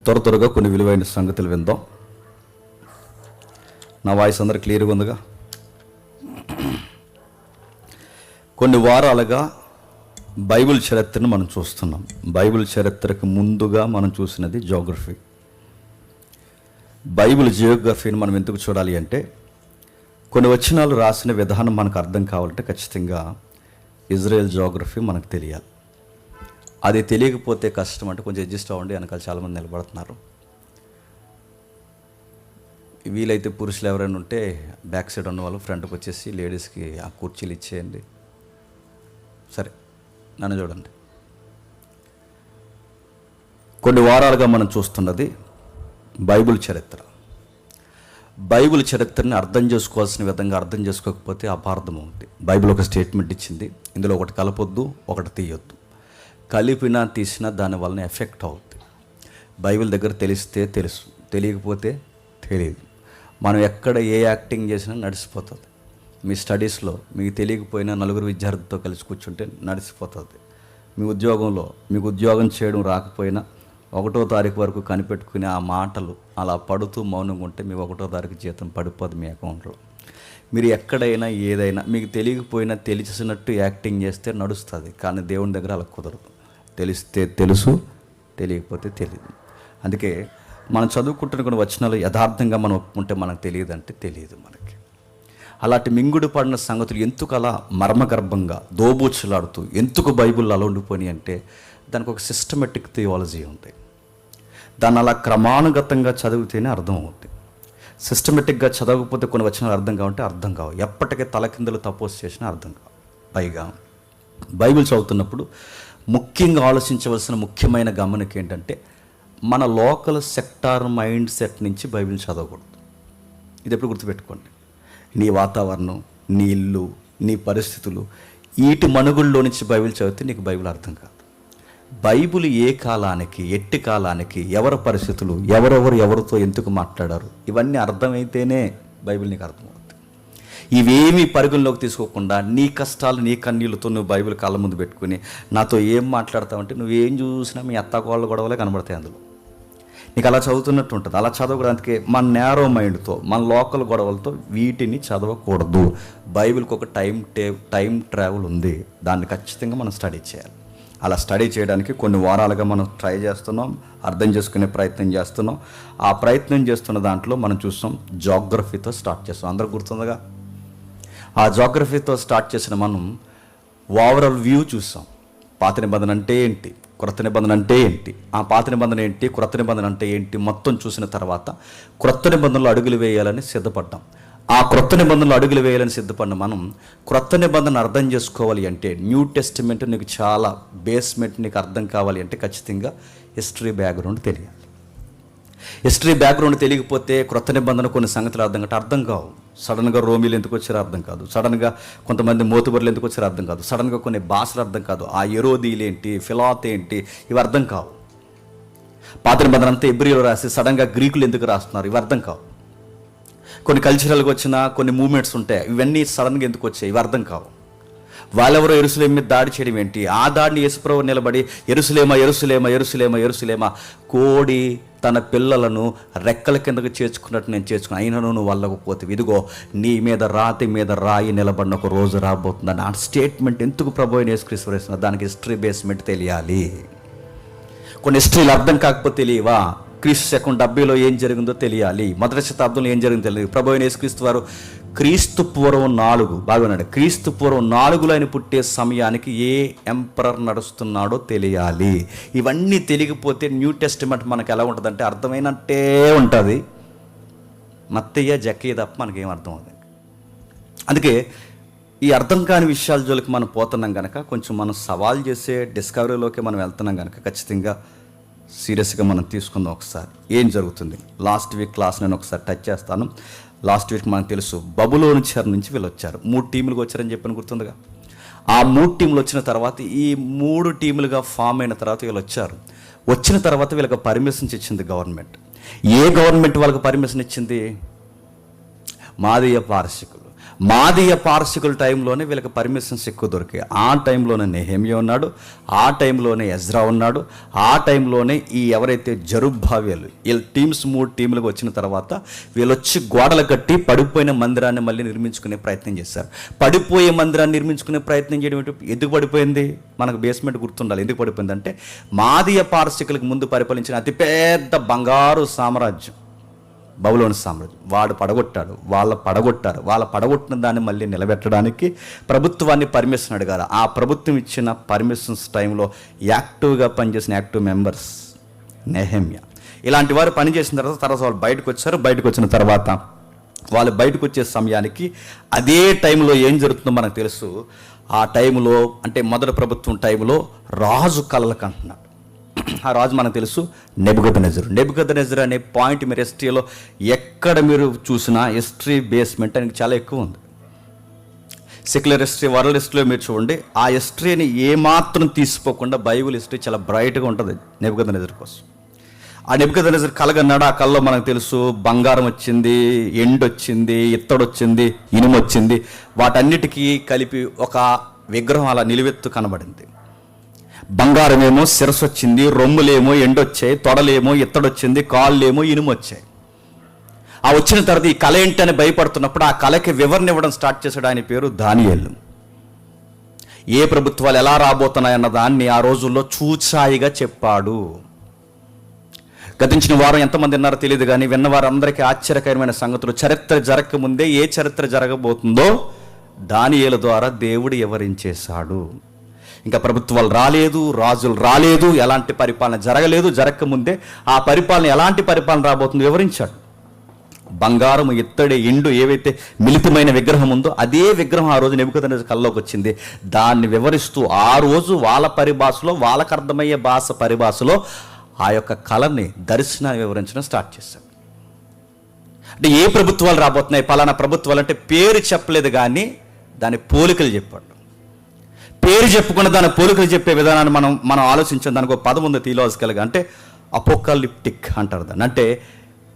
త్వరగా కొన్ని విలువైన సంగతులు విందాం. నా వాయిస్ అందరూ క్లియర్గా ఉందిగా. కొన్ని వారాలుగా బైబిల్ చరిత్రను మనం చూస్తున్నాం. బైబిల్ చరిత్రకు ముందుగా మనం చూసినది జియోగ్రఫీ. బైబిల్ జియోగ్రఫీని మనం ఎందుకు చూడాలి అంటే, కొన్ని వచనాలు రాసిన విధానం మనకు అర్థం కావాలంటే ఖచ్చితంగా ఇజ్రాయెల్ జియోగ్రఫీ మనకు తెలియాలి. అది తెలియకపోతే కష్టం. అంటే కొంచెం అడ్జస్ట్ అవ్వండి, వెనకాల చాలామంది నిలబడుతున్నారు. వీలైతే పురుషులు ఎవరైనా ఉంటే బ్యాక్ సైడ్ ఉన్న వాళ్ళు ఫ్రంట్కి వచ్చేసి లేడీస్కి ఆ కుర్చీలు ఇచ్చేయండి. సరే, నన్ను చూడండి. కొన్ని వారాలుగా మనం చూస్తున్నది బైబిల్ చరిత్ర. బైబిల్ చరిత్రని అర్థం చేసుకోవాల్సిన విధంగా అర్థం చేసుకోకపోతే అపార్థం అవుతుంది. బైబిల్ ఒక స్టేట్మెంట్ ఇచ్చింది, ఇందులో ఒకటి కలపొద్దు, ఒకటి తీయొద్దు. కలిపినా తీసినా దాని వలన ఎఫెక్ట్ అవుతుంది. బైబిల్ దగ్గర తెలిస్తే తెలుసు, తెలియకపోతే తెలియదు. మనం ఎక్కడ ఏ యాక్టింగ్ చేసినా నడిచిపోతుంది. మీ స్టడీస్లో మీకు తెలియకపోయినా నలుగురు విద్యార్థులతో కలిసి కూర్చుంటే నడిచిపోతుంది. మీ ఉద్యోగంలో మీకు ఉద్యోగం చేయడం రాకపోయినా 1వ తారీఖు వరకు కనిపెట్టుకుని ఆ మాటలు అలా పడుతూ మౌనంగా ఉంటే మీ 1వ తారీఖు జీతం పడిపోదు మీ అకౌంట్లో. మీరు ఎక్కడైనా ఏదైనా మీకు తెలియకపోయినా తెలిసినట్టు యాక్టింగ్ చేస్తే నడుస్తుంది. కానీ దేవుని దగ్గర అలా కుదరదు. తెలిస్తే తెలుసు, తెలియకపోతే తెలియదు. అందుకే మనం చదువుకుంటున్న కొన్ని వచనాలు యథార్థంగా మనం ఒప్పుకుంటే మనకు తెలియదు అంటే తెలియదు మనకి. అలాంటి మింగుడు పడిన సంగతులు ఎందుకు అలా మర్మగర్భంగా దోబూచులాడుతూ ఎందుకు బైబిల్లో అలా ఉండిపోయి అంటే దానికి ఒక సిస్టమేటిక్ థియాలజీ ఉంది. దాన్ని అలా క్రమానుగతంగా చదివితేనే అర్థం అవుతుంది. సిస్టమేటిక్గా చదవకపోతే కొన్ని వచనాలు అర్థం కావంటే అర్థం కావు. ఎప్పటికీ తలకిందులు తపోసు చేసినా అర్థం కావు. పైగా బైబిల్ చదువుతున్నప్పుడు ముఖ్యంగా ఆలోచించవలసిన ముఖ్యమైన గమనిక ఏంటంటే, మన లోకల్ సెక్టార్ మైండ్ సెట్ నుంచి బైబిల్ చదవకూడదు. ఇది ఎప్పుడు గుర్తుపెట్టుకోండి. నీ వాతావరణం, నీ ఇల్లు, నీ పరిస్థితులు, వీటి మనుగుల్లో నుంచి బైబిల్ చదివితే నీకు బైబిల్ అర్థం కాదు. బైబిల్ ఏ కాలానికి, ఎట్టి కాలానికి, ఎవరి పరిస్థితులు, ఎవరితో ఎందుకు మాట్లాడారు, ఇవన్నీ అర్థమైతేనే బైబిల్ నీకు అర్థమవుతుంది. ఇవేమీ పరిగణలోకి తీసుకోకుండా నీ కష్టాలు, నీ కన్నీళ్ళతో నువ్వు బైబిల్ కాళ్ళ ముందు పెట్టుకుని నాతో ఏం మాట్లాడతావంటే నువ్వేం చూసినా మీ అత్తాకోళ్ళ గొడవలే కనబడతాయి అందులో. నీకు అలా చదువుతున్నట్టు ఉంటుంది. అలా చదవకూడదు. మన నేరో మైండ్తో, మన లోకల్ గొడవలతో వీటిని చదవకూడదు. బైబిల్కి ఒక టైం ట్రావెల్ ఉంది. దాన్ని ఖచ్చితంగా మనం స్టడీ చేయాలి. అలా స్టడీ చేయడానికి కొన్ని వారాలుగా మనం ట్రై చేస్తున్నాం, అర్థం చేసుకునే ప్రయత్నం చేస్తున్నాం. ఆ ప్రయత్నం చేస్తున్న దాంట్లో మనం చూస్తాం జియోగ్రఫీతో స్టార్ట్ చేస్తాం. అందరూ గుర్తుందిగా. ఆ జియోగ్రఫీతో స్టార్ట్ చేసిన మనం ఓవరాల్ వ్యూ చూసాం. పాత నిబంధన అంటే ఏంటి, క్రొత్త నిబంధన అంటే ఏంటి, ఆ పాత నిబంధన ఏంటి, క్రొత్త నిబంధన అంటే ఏంటి, మొత్తం చూసిన తర్వాత క్రొత్త నిబంధనలు అడుగులు వేయాలని సిద్ధపడ్డాం. ఆ క్రొత్త నిబంధనలు అడుగులు వేయాలని సిద్ధపడిన మనం క్రొత్త నిబంధన అర్థం చేసుకోవాలి అంటే, న్యూ టెస్టిమెంట్ నీకు చాలా బేస్మెంట్ నీకు అర్థం కావాలి అంటే ఖచ్చితంగా హిస్టరీ బ్యాక్గ్రౌండ్ తెలియాలి. హిస్టరీ బ్యాక్గ్రౌండ్ తెలియకపోతే క్రొత్త నిబంధన కొన్ని సంగతులు అర్థం కావు. సడన్గా రోమిలు ఎందుకు వచ్చారో అర్థం కాదు. సడన్గా కొంతమంది మోతుబర్లు ఎందుకు వచ్చారో అర్థం కాదు. సడన్గా కొన్ని భాషలు అర్థం కాదు. ఆ ఎరోదీలు ఏంటి, ఫిలాత్ ఏంటి, ఇవి అర్థం కావు. పాత నిబంధన అంతా ఎబ్రీలో రాసి సడన్గా గ్రీకులు ఎందుకు రాస్తున్నారు, ఇవి అర్థం కావు. కొన్ని కల్చరల్గా వచ్చిన కొన్ని మూమెంట్స్ ఉంటాయి, ఇవన్నీ సడన్గా ఎందుకు వచ్చాయి, ఇవి అర్థం కావు. వాళ్ళెవరో యెరూషలేము మీద దాడి చేయడం ఏంటి, ఆ దాడిని యేసుప్రభువు నిలబడి యెరూషలేమా యెరూషలేమా యెరూషలేమా యెరూషలేమా, కోడి తన పిల్లలను రెక్కల కిందకు చేర్చుకున్నట్టు నేను చేర్చుకున్నాను, అయినను నువ్వు వెళ్ళకపోతే ఇదిగో నీ మీద రాతి మీద రాయి నిలబడిన ఒక రోజు రాబోతుందని. ఆ స్టేట్మెంట్ ఎందుకు ప్రభువైన యేసుక్రీస్తు వేస్తున్నా, దానికి హిస్టరీ బేస్మెంట్ తెలియాలి. కొన్ని హిస్టరీలు అర్థం కాకపోతే తెలియవా? క్రీస్తు శకం 70లో ఏం జరిగిందో తెలియాలి. మొదటి శతాబ్దంలో ఏం జరిగిందో తెలియదు. ప్రభువైన యేసుక్రీస్తు వారు క్రీస్తు పూర్వం 4 బాగున్నాడు. క్రీస్తు పూర్వం 4లో ఆయన పుట్టే సమయానికి ఏ ఎంపరర్ నడుస్తున్నాడో తెలియాలి. ఇవన్నీ తెలియకపోతే న్యూ టెస్టిమెంట్ మనకు ఎలా ఉంటుందంటే అర్థమైనట్టే ఉంటుంది. మత్తయ్య జక్కయ్య తప్ప మనకేం అర్థం అవుతుంది. అందుకే ఈ అర్థం కాని విషయాల జోలికి మనం పోతున్నాం కనుక, కొంచెం మనం సవాల్ చేసే డిస్కవరీలోకి మనం వెళ్తున్నాం కనుక ఖచ్చితంగా సీరియస్గా మనం తీసుకుందాం. ఒకసారి ఏం జరుగుతుంది. లాస్ట్ వీక్ క్లాస్ నేను ఒకసారి టచ్ చేస్తాను. లాస్ట్ వీక్ మనకు తెలుసు బబులోను చెర నుంచి వీళ్ళు వచ్చారు. 3 టీములుగా వచ్చారని చెప్పని గుర్తుందిగా. ఆ 3 టీములు వచ్చిన తర్వాత ఈ 3 టీములుగా ఫామ్ అయిన తర్వాత వీళ్ళు వచ్చారు. వచ్చిన తర్వాత వీళ్ళకి పర్మిషన్స్ ఇచ్చింది గవర్నమెంట్. ఏ గవర్నమెంట్ వాళ్ళకి పర్మిషన్ ఇచ్చింది? మాదీయ పారసికులు. మాదీయ పారసికుల టైంలోనే వీళ్ళకి పర్మిషన్స్ ఎక్కువ దొరికాయి. ఆ టైంలోనే నెహెమ్యా ఉన్నాడు, ఆ టైంలోనే ఎజ్రా ఉన్నాడు, ఆ టైంలోనే ఈ ఎవరైతే జరుబ్బాబెలు, వీళ్ళ టీమ్స్ 3 టీములకు వచ్చిన తర్వాత వీళ్ళు వచ్చి గోడలు కట్టి పడిపోయిన మందిరాన్ని మళ్ళీ నిర్మించుకునే ప్రయత్నం చేశారు. పడిపోయే మందిరాన్ని నిర్మించుకునే ప్రయత్నం చేయడం ఎందుకు పడిపోయింది? మనకు బేస్మెంట్ గుర్తుండాలి. ఎందుకు పడిపోయింది అంటే మాదీయ పారసికులకు ముందు పరిపాలించిన అతిపెద్ద బంగారు సామ్రాజ్యం బబులోను సామ్రాజ్యం వాడు పడగొట్టాడు. వాళ్ళ పడగొట్టిన దాన్ని మళ్ళీ నిలబెట్టడానికి ప్రభుత్వాన్ని పర్మిషన్ అడిగారు. ఆ ప్రభుత్వం ఇచ్చిన పర్మిషన్స్ టైంలో యాక్టివ్గా పనిచేసిన యాక్టివ్ మెంబర్స్ నెహెమ్యా. ఇలాంటి వారు పనిచేసిన తర్వాత వాళ్ళు బయటకు వచ్చారు. బయటకు వచ్చిన తర్వాత వాళ్ళు బయటకు వచ్చే సమయానికి అదే టైంలో ఏం జరుగుతుందో మనకు తెలుసు. ఆ టైంలో అంటే మొదటి ప్రభుత్వం టైంలో రాజు కలలకు అంటున్నాడు. ఆ రాజు మనకు తెలుసు నెబుకద్నెజరు అనే పాయింట్ మీరు హిస్టరీలో ఎక్కడ మీరు చూసినా హిస్టరీ బేస్మెంట్ అనేది చాలా ఎక్కువ ఉంది. సెక్యులర్ హిస్టరీ, వరల్డ్ హిస్టరీలో మీరు చూడండి, ఆ హిస్టరీని ఏమాత్రం తీసిపోకుండా బైబిల్ హిస్టరీ చాలా బ్రైట్గా ఉంటుంది నెబుకద్నెజరు కోసం. ఆ నెబుకద్నెజరు కలగన్నాడు. ఆ కళలో మనకు తెలుసు బంగారం వచ్చింది, ఎండు వచ్చింది, ఇత్తడి వచ్చింది, ఇనుము వచ్చింది. వాటన్నిటికీ కలిపి ఒక విగ్రహం అలా నిలువెత్తు కనబడింది. బంగారమేమో శిరస్సు వచ్చింది, రొమ్ములేమో ఎండొచ్చాయి, తొడలేమో ఇత్తడొచ్చింది, కాళ్ళేమో ఇనుము వచ్చాయి. ఆ వచ్చిన తర్వాత ఈ కళ ఏంటని భయపడుతున్నప్పుడు ఆ కళకి వివరణ ఇవ్వడం స్టార్ట్ చేశాడు. ఆయన పేరు దానియేలు. ఏ ప్రభుత్వాలు ఎలా రాబోతున్నాయన్న దాన్ని ఆ రోజుల్లో చూచాయిగా చెప్పాడు. గతించిన వారం ఎంతమంది విన్నారో తెలియదు కానీ విన్నవారందరికీ ఆశ్చర్యకరమైన సంగతులు. చరిత్ర జరగకముందే ఏ చరిత్ర జరగబోతుందో దానియేలు ద్వారా దేవుడు వివరించేశాడు. ఇంకా ప్రభుత్వాలు రాలేదు, రాజులు రాలేదు, ఎలాంటి పరిపాలన జరగలేదు. జరగకముందే ఆ పరిపాలన ఎలాంటి పరిపాలన రాబోతుందో వివరించాడు. బంగారం, ఇత్తడి, ఎండు ఏవైతే మిళితమైన విగ్రహం ఉందో అదే విగ్రహం ఆ రోజు నెబుకద్నెజరు కల్లోకి వచ్చింది. దాన్ని వివరిస్తూ ఆ రోజు వాళ్ళ పరిభాషలో, వాళ్ళకు అర్థమయ్యే పరిభాషలో ఆ యొక్క కళని, దర్శనాన్ని వివరించడం స్టార్ట్ చేశాడు. అంటే ఏ ప్రభుత్వాలు రాబోతున్నాయి, పలానా ప్రభుత్వాలు అంటే పేరు చెప్పలేదు కానీ దాని పోలికలు చెప్పాడు. పేరు చెప్పుకున్న దాని పోలికలు చెప్పే విధానాన్ని మనం ఆలోచించాం. దానికి ఒక పదం ఉంది థియలాజికల్గా, అంటే అపోకలిప్టిక్ అంటారు దాన్ని. అంటే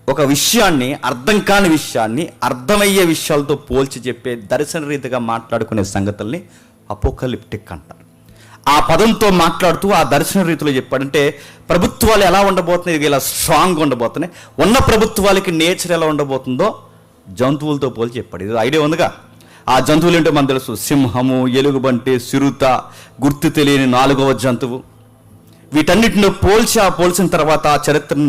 ఒక విషయాన్ని, అర్థం కాని విషయాన్ని అర్థమయ్యే విషయాలతో పోల్చి చెప్పే దర్శన రీతిగా మాట్లాడుకునే సంగతుల్ని అపోకలిప్టిక్ అంటారు. ఆ పదంతో మాట్లాడుతూ ఆ దర్శన రీతిలో చెప్పాడంటే ప్రభుత్వాలు ఎలా ఉండబోతున్నాయి, ఇలా స్ట్రాంగ్గా ఉండబోతున్నాయి. ఉన్న ప్రభుత్వాలకి నేచర్ ఎలా ఉండబోతుందో జంతువులతో పోల్చి చెప్పాడు. ఇది ఐడియా ఉందిగా. ఆ జంతువులు ఏంటో మనకు తెలుసు. సింహము, ఎలుగుబంటి, చిరుత, గుర్తు తెలియని 4వ జంతువు. వీటన్నిటిని పోల్చిన తర్వాత ఆ చరిత్రను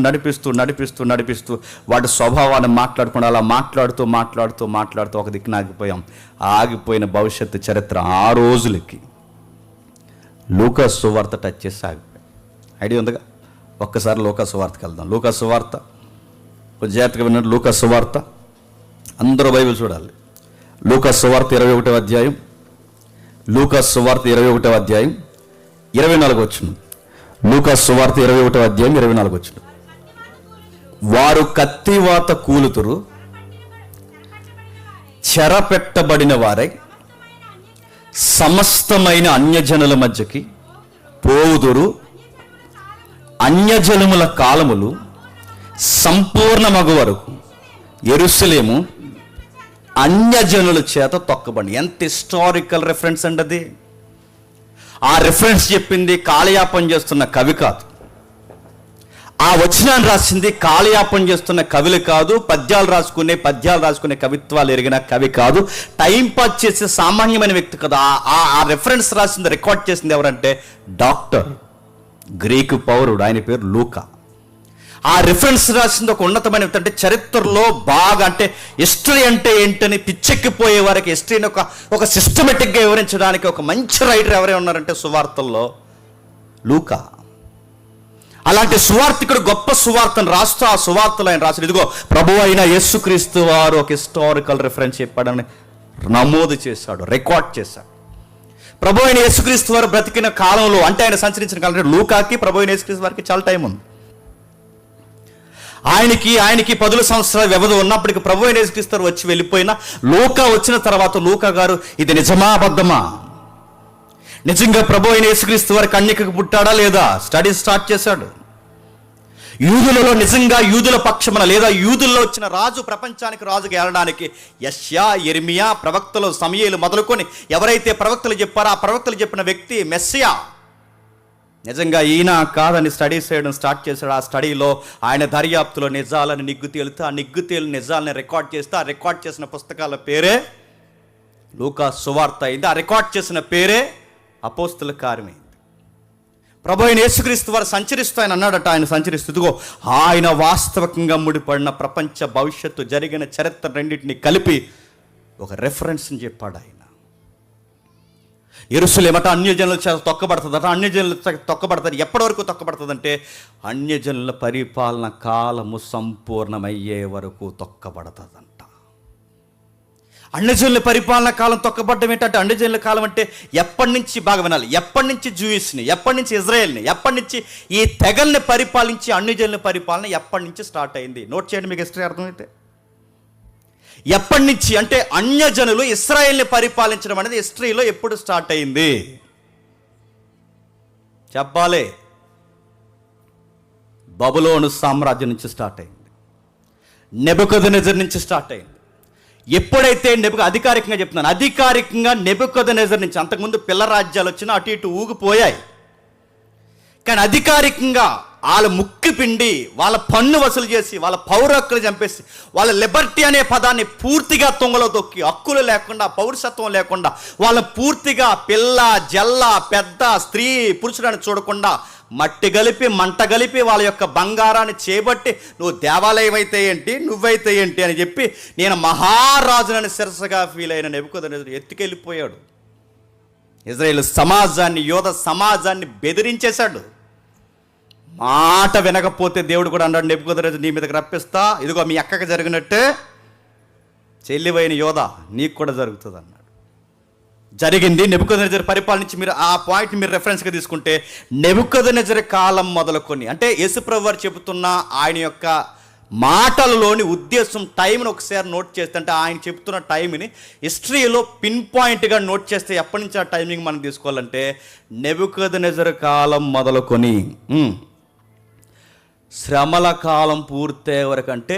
నడిపిస్తూ వాటి స్వభావాన్ని మాట్లాడుకుండా అలా మాట్లాడుతూ ఒక దిక్కున ఆగిపోయాం. ఆగిపోయిన భవిష్యత్తు చరిత్ర ఆ రోజులకి లూకా సువార్త టచ్ చేసి ఆగిపోయాం. ఐడియా ఉందిగా. ఒక్కసారి లూకా సువార్తకి వెళ్దాం. లూకా సువార్త జాగ్రత్తగా విన్నాడు. లూకా సువార్త అందరూ బైబిల్ చూడాలి. లూకా సువార్త 21వ అధ్యాయం, లూకా సువార్త 21వ అధ్యాయం 24 వచనం. లూకా సువార్త 21వ అధ్యాయం 24 వచనం. వారు కత్తివాత కూలుతురు, చెరపెట్టబడిన వారై సమస్తమైన అన్యజనుల మధ్యకి పోవుదురు. అన్యజనుల కాలములు సంపూర్ణమగు వరకు యెరూషలేము అన్యజనుల చేత తొక్కబడి. ఎంత హిస్టారికల్ రెఫరెన్స్ అండి అది. ఆ రెఫరెన్స్ చెప్పింది కాలయాపన చేస్తున్న కవి కాదు. ఆ వచనాన్ని రాసింది కాలయాపన చేస్తున్న కవులు కాదు. పద్యాలు రాసుకునే కవిత్వాలు ఎరిగిన కవి కాదు. టైంపాస్ చేసే సామాన్యమైన వ్యక్తి కదా. ఆ రెఫరెన్స్ రాసింది, రికార్డ్ చేసింది ఎవరంటే డాక్టర్, గ్రీకు పౌరుడు, ఆయన పేరు లూకా. ఆ రిఫరెన్స్ రాసింది ఒక ఉన్నతమైన వ్యక్తి. అంటే చరిత్రలో బాగా, అంటే హిస్టరీ అంటే ఏంటని పిచ్చెక్కిపోయే వారికి హిస్టరీని ఒక సిస్టమేటిక్గా వివరించడానికి ఒక మంచి రైటర్ ఎవరే ఉన్నారంటే సువార్తల్లో లూకా. అలాంటి సువార్తికుడు గొప్ప సువార్తను రాస్తూ ఆ సువార్తలు ఆయన రాశాడు. ఇదిగో ప్రభువు అయిన యేసుక్రీస్తు వారు ఒక హిస్టారికల్ రిఫరెన్స్ చెప్పాడని నమోదు చేశాడు, రికార్డ్ చేశాడు. ప్రభు అయిన యేసుక్రీస్తు వారు బ్రతికిన కాలంలో, అంటే ఆయన సంచరించిన కాలంలో లూకాకి ప్రభు అయిన యేసుక్రీస్తు వారికి చాలా టైం ఉంది. ఆయనకి 10 సంవత్సరాల వ్యవధి ఉన్నప్పటికీ ప్రభు అయిన యేసుక్రీస్తు వారు వచ్చి వెళ్ళిపోయినా లూకా వచ్చిన తర్వాత లూకా గారు ఇది నిజమా అబద్ధమా, నిజంగా ప్రభు అయిన యేసుక్రీస్తు వారి కన్యకకు పుట్టాడా లేదా స్టడీ స్టార్ట్ చేశాడు. యూదులలో నిజంగా యూదుల పక్షమున లేదా యూదుల్లో వచ్చిన రాజు ప్రపంచానికి రాజుగా ఏలడానికి యెషయా, యెరెమీయా, ప్రవక్తలు, సమూయేలు మొదలుకొని ఎవరైతే ప్రవక్తలు చెప్పారో ఆ ప్రవక్తలు చెప్పిన వ్యక్తి మెస్సియా. నిజంగా ఈయన కాదని స్టడీ చేయడం స్టార్ట్ చేశాడు. ఆ స్టడీలో ఆయన దర్యాప్తులో నిజాలను నిగ్గు తేలుతూ ఆ నిగ్గు తేలు నిజాలని రికార్డ్ చేస్తూ ఆ రికార్డ్ చేసిన పుస్తకాల పేరే లూకా సువార్త అయింది. ఆ రికార్డ్ చేసిన పేరే అపోస్తుల కార్యమైంది. ప్రభు అయిన యేసుక్రీస్తు వారు సంచరిస్తూ ఆయన అన్నాడట, ఆయన సంచరిస్తుగా ఆయన వాస్తవికంగా ముడిపడిన ప్రపంచ భవిష్యత్తు జరిగిన చరిత్ర రెండింటిని కలిపి ఒక రెఫరెన్స్ని చెప్పాడు ఆయన. యెరూషలేమట అన్యజనుల చేత తొక్కబడుతుందట. అన్యజనుల తొక్కబడుతుంది. ఎప్పటి వరకు తొక్కబడుతుందంటే అన్యజనుల పరిపాలన కాలము సంపూర్ణమయ్యే వరకు తొక్కబడుతుందంట. అన్యజనుల పరిపాలన కాలం తొక్కబడ్డం ఏంటంటే, అన్యజనుల కాలం అంటే ఎప్పటి నుంచి, బాగా వినాలి, ఎప్పటి నుంచి జూయిస్ని, ఎప్పటి నుంచి ఇజ్రాయెల్ని, ఎప్పటి నుంచి ఈ తెగల్ని పరిపాలించి అన్యజనుల పరిపాలన ఎప్పటి నుంచి స్టార్ట్ అయింది. నోట్ చేయండి, మీకు హిస్టరీ అర్థమైతే. ఎప్పటి నుంచి అంటే అన్యజనులు ఇశ్రాయేల్ని పరిపాలించడం అనేది హిస్టరీలో ఎప్పుడు స్టార్ట్ అయింది చెప్పాలి. బబులోను సామ్రాజ్యం నుంచి స్టార్ట్ అయింది. నెబుకద్నెజర్ నుంచి స్టార్ట్ అయింది. ఎప్పుడైతే అధికారికంగా చెప్తున్నాను, అధికారికంగా నెబుకద్నెజర్ నుంచి, అంతకుముందు పిల్ల రాజ్యాలు వచ్చినా అటు ఇటు ఊగిపోయాయి, కానీ అధికారికంగా వాళ్ళ ముక్కి పిండి, వాళ్ళ పన్ను వసూలు చేసి, వాళ్ళ పౌర హక్కులు చంపేసి, వాళ్ళ లిబర్టీ అనే పదాన్ని పూర్తిగా తొంగలో తొక్కి, హక్కులు లేకుండా, పౌరసత్వం లేకుండా, వాళ్ళ పూర్తిగా పిల్ల, జల్ల, పెద్ద, స్త్రీ, పురుషుడని చూడకుండా మట్టి కలిపి, మంట కలిపి, వాళ్ళ యొక్క బంగారాన్ని చేపట్టి, నువ్వు దేవాలయం అయితే ఏంటి, నువ్వైతే ఏంటి అని చెప్పి, నేను మహారాజునని శిరసగా ఫీల్ అయిన నెబుకద్నెజరు ఎత్తుకెళ్ళిపోయాడు. ఇజ్రాయేల్ సమాజాన్ని, యోధ సమాజాన్ని బెదిరించేశాడు. మాట వినకపోతే దేవుడు కూడా అన్నాడు, నెబుకద్నెజరు నీ మీదకి రప్పిస్తా, ఇదిగో మీ అక్కకి జరిగినట్టే చెల్లివైన యోధ నీకు కూడా జరుగుతుంది అన్నాడు. జరిగింది. నెబుకద్నెజరు పరిపాలించి మీరు ఆ పాయింట్ మీరు రెఫరెన్స్గా తీసుకుంటే, నెబుకద్నెజరు కాలం మొదలుకొని, అంటే యేసుప్రభు వారు చెబుతున్న ఆయన యొక్క మాటలలోని ఉద్దేశం, టైంని ఒకసారి నోట్ చేస్తే, అంటే ఆయన చెప్తున్న టైంని హిస్టరీలో పిన్ పాయింట్గా నోట్ చేస్తే ఎప్పటి నుంచి ఆ టైమింగ్ మనం తీసుకోవాలంటే నెబుకద్నెజరు కాలం మొదలుకొని శ్రమల కాలం పూర్తయ్యే వరకు, అంటే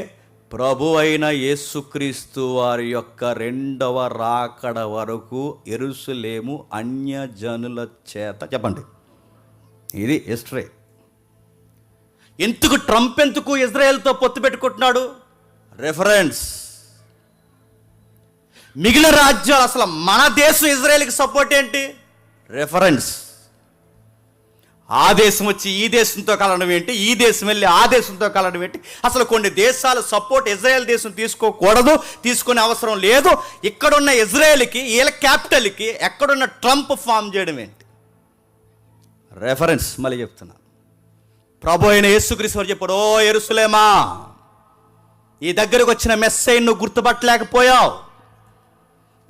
ప్రభు అయిన యేసుక్రీస్తు వారి యొక్క రెండవ రాకడ వరకు యెరూషలేము అన్యజనుల చేత, చెప్పండి, ఇది హిస్టరీ. ఎందుకు ట్రంప్ ఎందుకు ఇజ్రాయెల్తో పొత్తు పెట్టుకుంటున్నాడు? రెఫరెన్స్. మిగిలిన రాజ్యాలు, అసలు మన దేశం ఇజ్రాయెల్కి సపోర్ట్ ఏంటి? రెఫరెన్స్. ఆ దేశం వచ్చి ఈ దేశంతో కలవడం ఏంటి, ఈ దేశం వెళ్ళి ఆ దేశంతో కలవడం ఏంటి? అసలు కొన్ని దేశాలు సపోర్ట్ ఇజ్రాయెల్ దేశం తీసుకోకూడదు, తీసుకునే అవసరం లేదు. ఇక్కడున్న ఇజ్రాయెల్కి, వీళ్ళ క్యాపిటల్కి ఎక్కడున్న ట్రంప్ ఫామ్ చేయడం ఏంటి? రెఫరెన్స్. మళ్ళీ చెప్తున్నా, ప్రభు అయిన యేసుక్రీస్తు వారు చెప్పాడు, ఓ యెరూషలేమా, ఈ దగ్గరకు వచ్చిన మెస్సైని నువ్వు గుర్తుపట్టలేకపోయావు.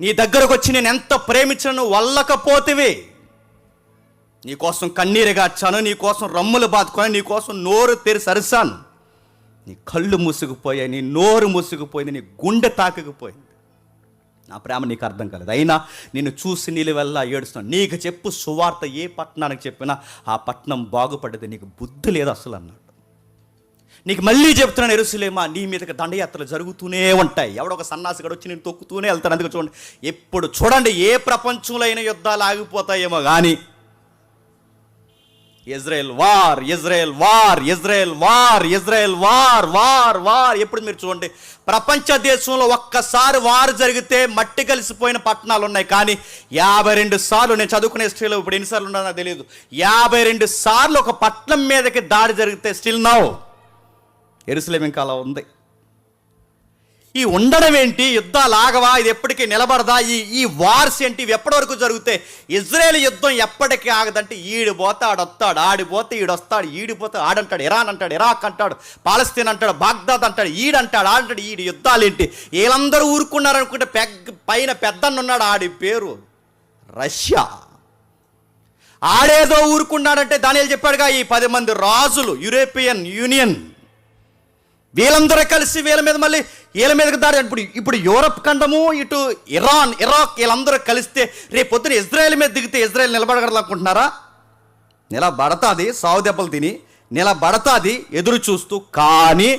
నీ దగ్గరకు వచ్చి నేను ఎంత ప్రేమించిన నువ్వు వల్లకపోతివి. నీకోసం కన్నీరు గార్చాను, నీకోసం రమ్ములు బాదుకొని, నీకోసం నోరు తెరిచి అరిశాను. నీ కళ్ళు మూసుకుపోయాయి, నీ నోరు మూసుకుపోయింది, నీ గుండె తాకుకుపోయింది. నా ప్రేమ నీకు అర్థం కాలేదు. అయినా నిన్ను చూసి నీళ్ళు వెళ్ళ ఏడుస్తున్నాను. నీకు చెప్పు సువార్త ఏ పట్టణానికి చెప్పినా ఆ పట్టణం బాగుపడ్డది. నీకు బుద్ధి లేదు అసలు అన్నాడు. నీకు మళ్ళీ చెప్తున్నాను, యెరూషలేమా, నీ మీదకి దండయాత్రలు జరుగుతూనే ఉంటాయి. ఎవడో ఒక సన్నాసిగాడు వచ్చి నేను తొక్కుతూనే వెళ్తాను. అందుకే చూడండి, ఎప్పుడు చూడండి, ఏ ప్రపంచంలో అయిన యుద్ధాలు ఆగిపోతాయేమో కానీ Israel war, Israel war, Israel war, Israel war, war, war. ఎప్పుడు మీరు చూడండి, ప్రపంచ దేశంలో ఒక్కసారి వారు జరిగితే మట్టి కలిసిపోయిన పట్టణాలు ఉన్నాయి. కానీ 52 సార్లు, నేను చదువుకునే హిస్టరీలో ఇప్పుడు ఎన్నిసార్లు ఉన్నాయో నాకు తెలియదు, 52 సార్లు ఒక పట్టణం మీదకి దాడి జరిగితే స్టిల్ నౌ యెరూషలేం ఇంకా అలా ఉంది. ఈ ఉండడం ఏంటి? యుద్ధాలు ఆగవా? ఇది ఎప్పటికీ నిలబడదా? ఈ వార్స్ ఏంటి? ఇవి ఎప్పటి వరకు జరుగుతాయి? ఇజ్రాయెల్ యుద్ధం ఎప్పటికీ ఆగదంటే, ఈడిపోతే ఆడొస్తాడు, ఆడిపోతే ఈడొస్తాడు, ఈడిపోతే ఆడంటాడు, ఇరాన్ అంటాడు, ఇరాక్ అంటాడు, పాలస్తీన్ అంటాడు, బాగ్దాద్ అంటాడు, ఈడంటాడు, ఆడంటాడు. ఈడి యుద్ధాలు ఏంటి? వీళ్ళందరూ ఊరుకున్నారనుకుంటే పైన పెద్దన్న ఉన్నాడు, ఆడి పేరు రష్యా. ఆడేదో ఊరుకున్నాడంటే దానియేలు చెప్పాడుగా, ఈ 10 మంది రాజులు, యూరోపియన్ యూనియన్, వీళ్ళందరూ కలిసి వీళ్ళ మీద మళ్ళీ వీళ్ళ మీదకి దాడి. ఇప్పుడు యూరప్ ఖండము, ఇటు ఇరాన్, ఇరాక్, వీళ్ళందరూ కలిస్తే రేపు పొద్దున ఇజ్రాయెల్ మీద దిగితే ఇజ్రాయెల్ నిలబడగలనుకుంటున్నారా? నిలబడతాది సావు దెబ్బలు తిని. నిలబడతాది ఎదురు చూస్తూ, కానీ